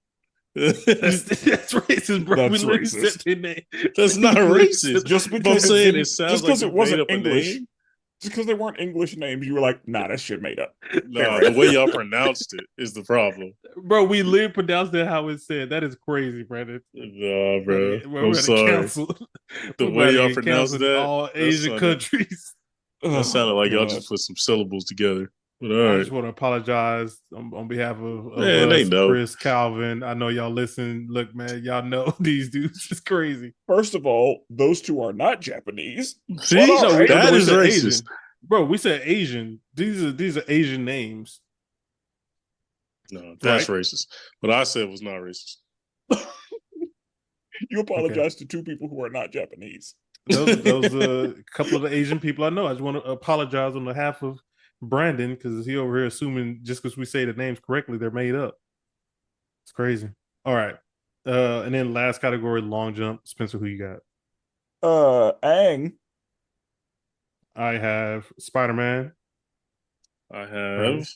that's racist, bro. We That's literally said racist. their name. That's not We literally racist. said- Just But I'm because saying it sounds like it you made wasn't up a English, name. just because they weren't English names, you were like, nah, that shit made up. No, the way y'all pronounced it is the problem. Bro, we literally pronounced it how it's said. That is crazy, Brandon. Nah, bro. We're I'm gonna sorry. cancel. The We're way about to y'all get pronounced canceled in that, all that Asian sounded, countries. that sounded like y'all God. just put some syllables together. But all I right. just want to apologize on behalf of Man, they us, know. Chris, Calvin. I know y'all listen. Look, man, y'all know these dudes is crazy. First of all, those two are not Japanese. See, But all right. that we is said racist. Asian. Bro, we said Asian. These are Asian names. No, that's Right? racist. What I said was not racist. You apologize to two people who are not Japanese. Those a couple of the Asian people I know. I just want to apologize on behalf of Brandon because he over here assuming just because we say the names correctly, they're made up. It's crazy. All right. And then last category, long jump. Spencer, who you got? Aang. I have Spider-Man. I have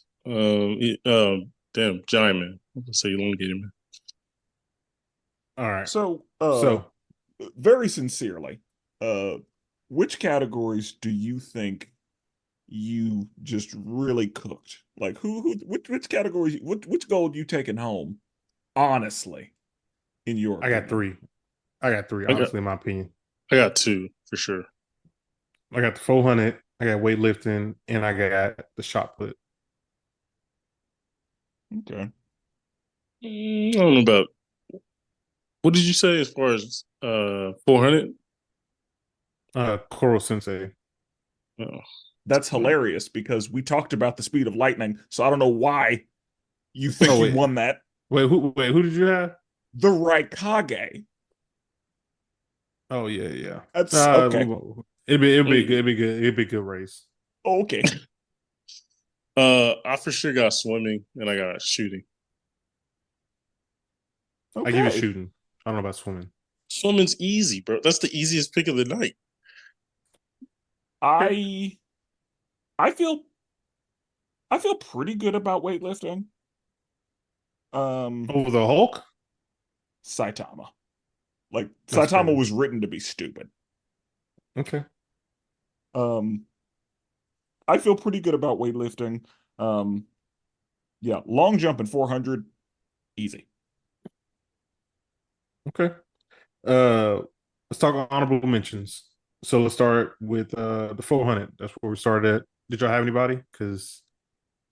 damn Giant Man. I'm gonna say elongated man. All right. So, So very sincerely, which categories do you think you just really cooked? Like, which categories, which gold you taking home? Honestly, in your I got opinion. three. Honestly, in my opinion. I got two for sure. I got the 400, I got weightlifting, and I got the shot put. Okay. I don't know about what did you say as far as 400? Koro Sensei. Oh. That's hilarious because we talked about the speed of lightning, so I don't know why you think Oh, you won that. Who did you have? The Raikage. Oh yeah. That's okay. It'd be good. It'd be a good race. Okay. I for sure got swimming and I got shooting. I give you Okay. shooting. I don't know about swimming. Swimming's easy, bro. That's the easiest pick of the night. I feel pretty good about weightlifting. Over the Hulk? Saitama. Like That's Saitama crazy. was written to be stupid. Okay. I feel pretty good about weightlifting. Yeah, long jump and 400, easy. Okay. Let's talk honorable mentions. So let's start with the 400. That's where we started at. Did y'all have anybody? Because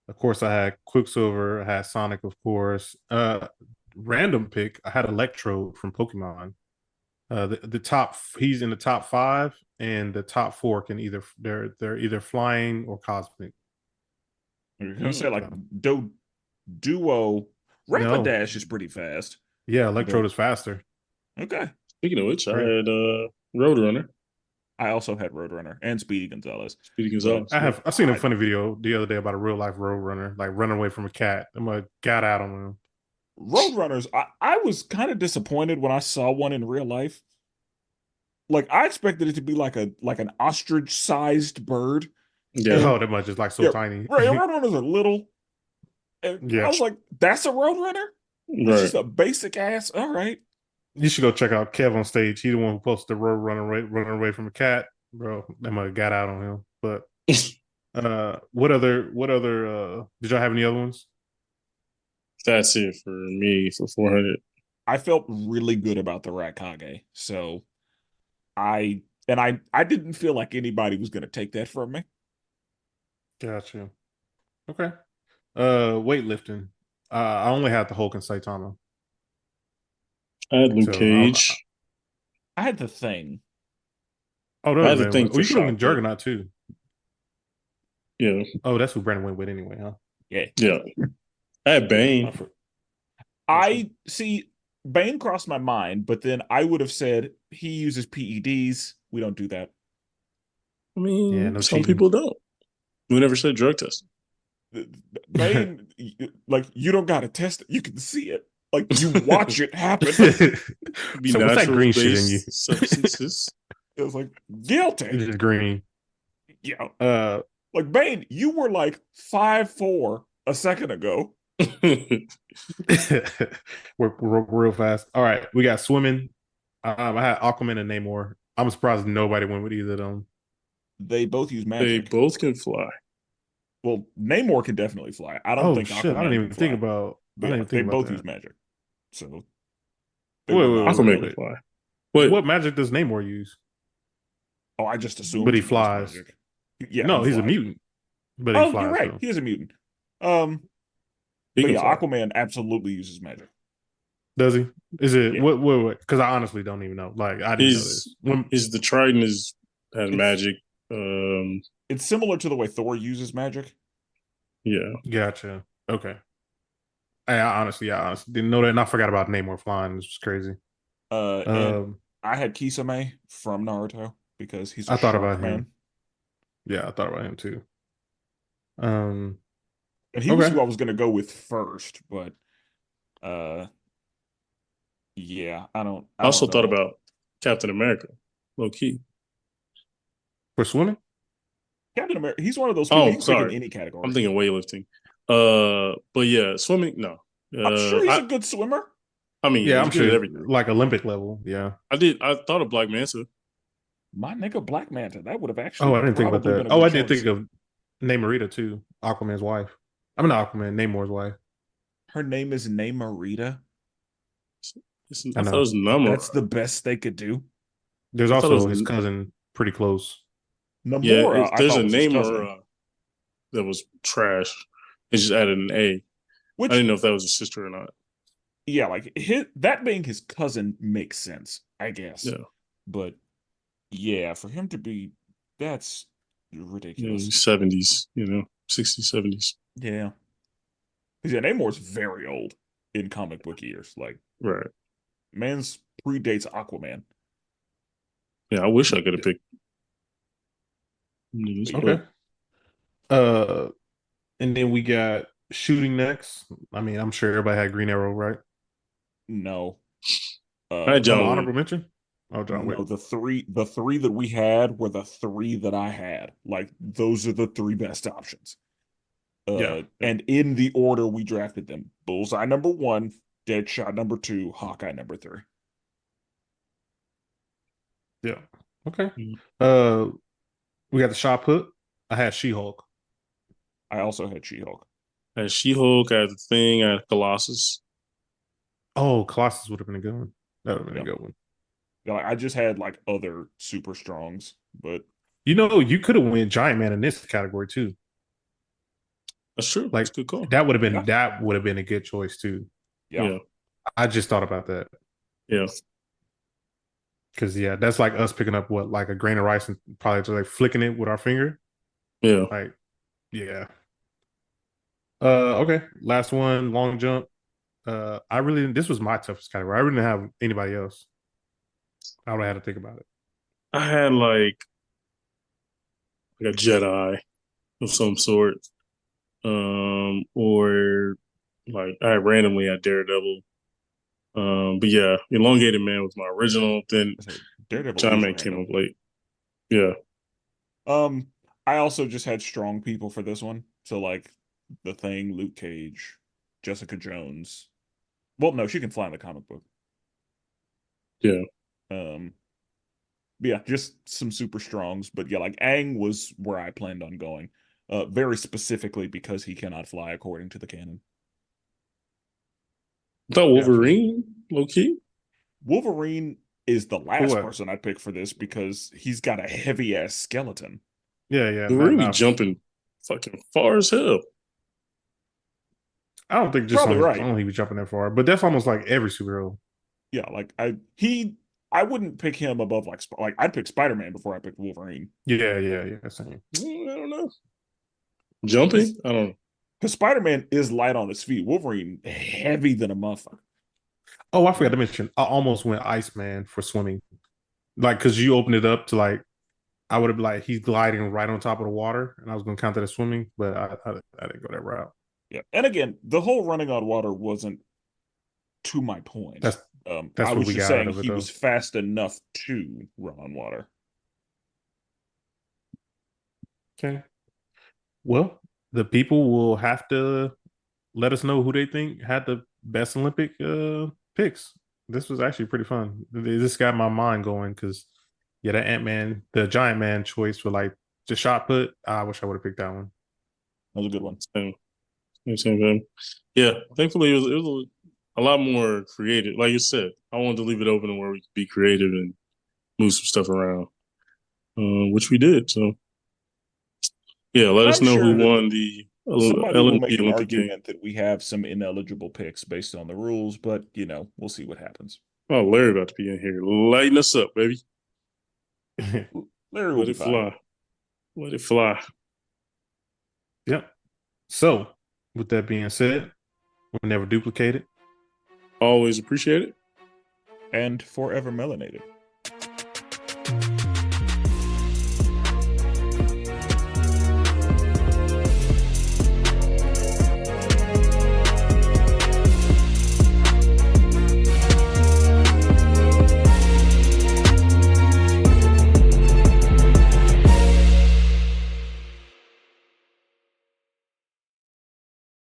of course I had Quicksilver, I had Sonic, of course. Random pick, I had Electro from Pokemon. The top, he's in the top 5, and the top 4 can either they're either flying or cosmic. You're gonna say like duo No. Rapidash is pretty fast. Yeah, Electrode But is faster. okay. Speaking of which, I Great. had Roadrunner, I also had Roadrunner and Speedy Gonzalez. Speedy Gonzalez. I seen a funny video the other day about a real life road runner, like running away from a cat. I'm like, got out on him. Roadrunners, I was kind of disappointed when I saw one in real life. Like I expected it to be like an ostrich-sized bird. Yeah. Oh, that much is like so Yeah, tiny. right, Roadrunners are little. And I Yeah. was like, that's a Roadrunner? It's Right. just a basic ass. All right. You should go check out Kev on stage. He the one who posted the road running away from a cat, bro. That might have got out on him. But what other did y'all have any other ones? That's it for me for 400. I felt really good about the Raikage. So I didn't feel like anybody was gonna take that from me. Gotcha. Okay. Weightlifting. I only had the Hulk and Saitama. I had Luke So Cage. I had the thing. oh, that I would had have to been. think Oh, for you could have been shot put. Juggernaut too. Yeah, Oh, that's who Brandon went with anyway, huh? Yeah. yeah. I had Yeah. Bane. I see Bane crossed my mind, but then I would have said he uses PEDs. We don't do that. I Yeah, mean, no some cheating. people don't. We never said drug testing. Bane, like you don't gotta test it. You can see it. Like you watch it happen. Be So what's that natural green shit in you? based substances. It was like guilty. It's just green. Yeah. Uh, Like Bane, you were like 5'4" a second ago. we're real fast. All right, we got swimming. I had Aquaman and Namor. I'm surprised nobody went with either of them. They both use They magic. both can fly. Well, Namor can definitely fly. I don't Oh think shit! I didn't Aquaman can even think fly. about. I But didn't yeah, even they think about both use that. magic. So they Wait, will wait, not wait, Aquaman wait, can wait. fly. But What magic does Namor use? Oh, I just But assumed he he used flies. magic. Yeah, he No, he's a flies. mutant, but he Oh, you're flies right. though. He is a mutant. Um, he but can yeah, fly. Aquaman absolutely uses magic. Does he? Is it Yeah, what? Because I honestly don't even know. Like I didn't know His this. When, his the Trident is has it's magic. it's similar to the way Thor uses magic. Yeah. gotcha. Okay. I honestly didn't know that, and I forgot about Namor flying. This was crazy. And Um, I had Kisame from Naruto because he's a I thought shark about man, him. Yeah, I thought about him too. Um, and he was okay. who I was gonna go with first. But uh, yeah, I I don't also thought know. about Captain America, low key. For swimming? Captain America, he's one of those people you Oh, can pick in sorry. any I'm category. thinking weightlifting. But yeah, swimming, no. I'm sure he's I a good swimmer. I mean, yeah, Yeah, he's I'm good sure at it's everything. like Olympic level. Yeah. I thought of Black Manta. My nigga Black Manta, that would have Oh, actually I didn't think about probably that. been a Oh, good I did think choice. of Namorita too, Aquaman's wife. I mean, not Aquaman, Namor's wife. Her name is Namorita. I I thought it know. was Namor. That's the best they could do. There's I thought it also his was cousin, pretty close. yeah. Namora, I There's thought a was his Namor cousin, that was trash. They just added an A. I which didn't know if that was his sister or not. yeah, like that being his cousin makes sense, I guess. Yeah, But yeah, for him to be that's ridiculous. 70s, 60s, 70s. Yeah. Because yeah, Namor's very old in comic book years. Like Right. man's predates Aquaman. Yeah, I wish I could have picked news, But yeah, Okay. but Uh, and then we got shooting next. I mean, I'm sure everybody had Green Arrow, right? no. I had Oh, John Wick. honorable mention. Oh, John Wick. No, the three that we had were the three that I had. Like those are the three best options. Yeah, yeah, And in the order we drafted them. Bullseye number one, Deadshot number two, Hawkeye number three. yeah. Okay. Mm. Uh, we got the shot put. I had She Hulk. I also had She-Hulk. I had She-Hulk, I had the Thing, I had Colossus. Oh, Colossus would have been a good one. That would have been Yeah. a good one. Yeah, like, I just had like other super strongs, but You know, you could have went Giant Man in this category too. That's true. That's Like a good call. yeah, that would have been a good choice too. yeah. Yeah. I just thought about that Yeah. because yeah, that's like us picking up what like a grain of rice and probably just like flicking it with our finger. Yeah. Like, yeah. Okay. Last one, long jump. I really this was my toughest category. I really didn't have anybody else. I would have had to think about it. I had like a Jedi of some sort. Or like I randomly had Daredevil. But yeah, Elongated Man was my original. Then I said Daredevil Giant is Man came random. up late. Yeah. Um, I also just had strong people for this one. So like the Thing, Luke Cage, Jessica Jones. Well, no, she can fly in the comic book. Yeah. Yeah, just some super strongs. But yeah, like Aang was where I planned on going. Very specifically because he cannot fly according to the canon. I thought Gotcha. Wolverine, low key. Wolverine is the For last what? person I'd pick for this because he's got a heavy ass skeleton. Yeah, yeah. Wolverine be jumping fucking far as hell. I don't think just Probably on his right. own he was jumping that far, but that's almost like every superhero. Yeah, like I wouldn't pick him above like I'd pick Spider-Man before I picked Wolverine. Yeah, yeah, yeah. Same. I don't know. Jumping? I don't know. Because Spider-Man is light on his feet. Wolverine heavy than a motherfucker. Oh, I forgot to mention. I almost went Iceman for swimming, like because you opened it up to like I would have like he's gliding right on top of the water, and I was going to count that as swimming, but I didn't go that route. Yeah, and again, the whole running on water wasn't to my point. That's I that's what was we just got out saying of it he though. was fast enough to run on water. Okay. Well, the people will have to let us know who they think had the best Olympic picks. This was actually pretty fun. This got my mind going because yeah, that Ant Man, the Giant Man choice for like the shot put. I wish I would have picked that one. That was a good one. Same thing. Yeah, thankfully it was a lot more creative. Like you said, I wanted to leave it open where we could be creative and move some stuff around, which we did. So yeah, let us I'm know who sure won the somebody will LMG make an Olympic game. argument that we have some ineligible picks based on the rules, but we'll see what happens. Oh, Larry about to be in here. Lighten us up, baby. Larry will Let be it fine. fly. Let it fly. Yep. So, with that being said, we'll never duplicate it. Always appreciate it. And forever melanated.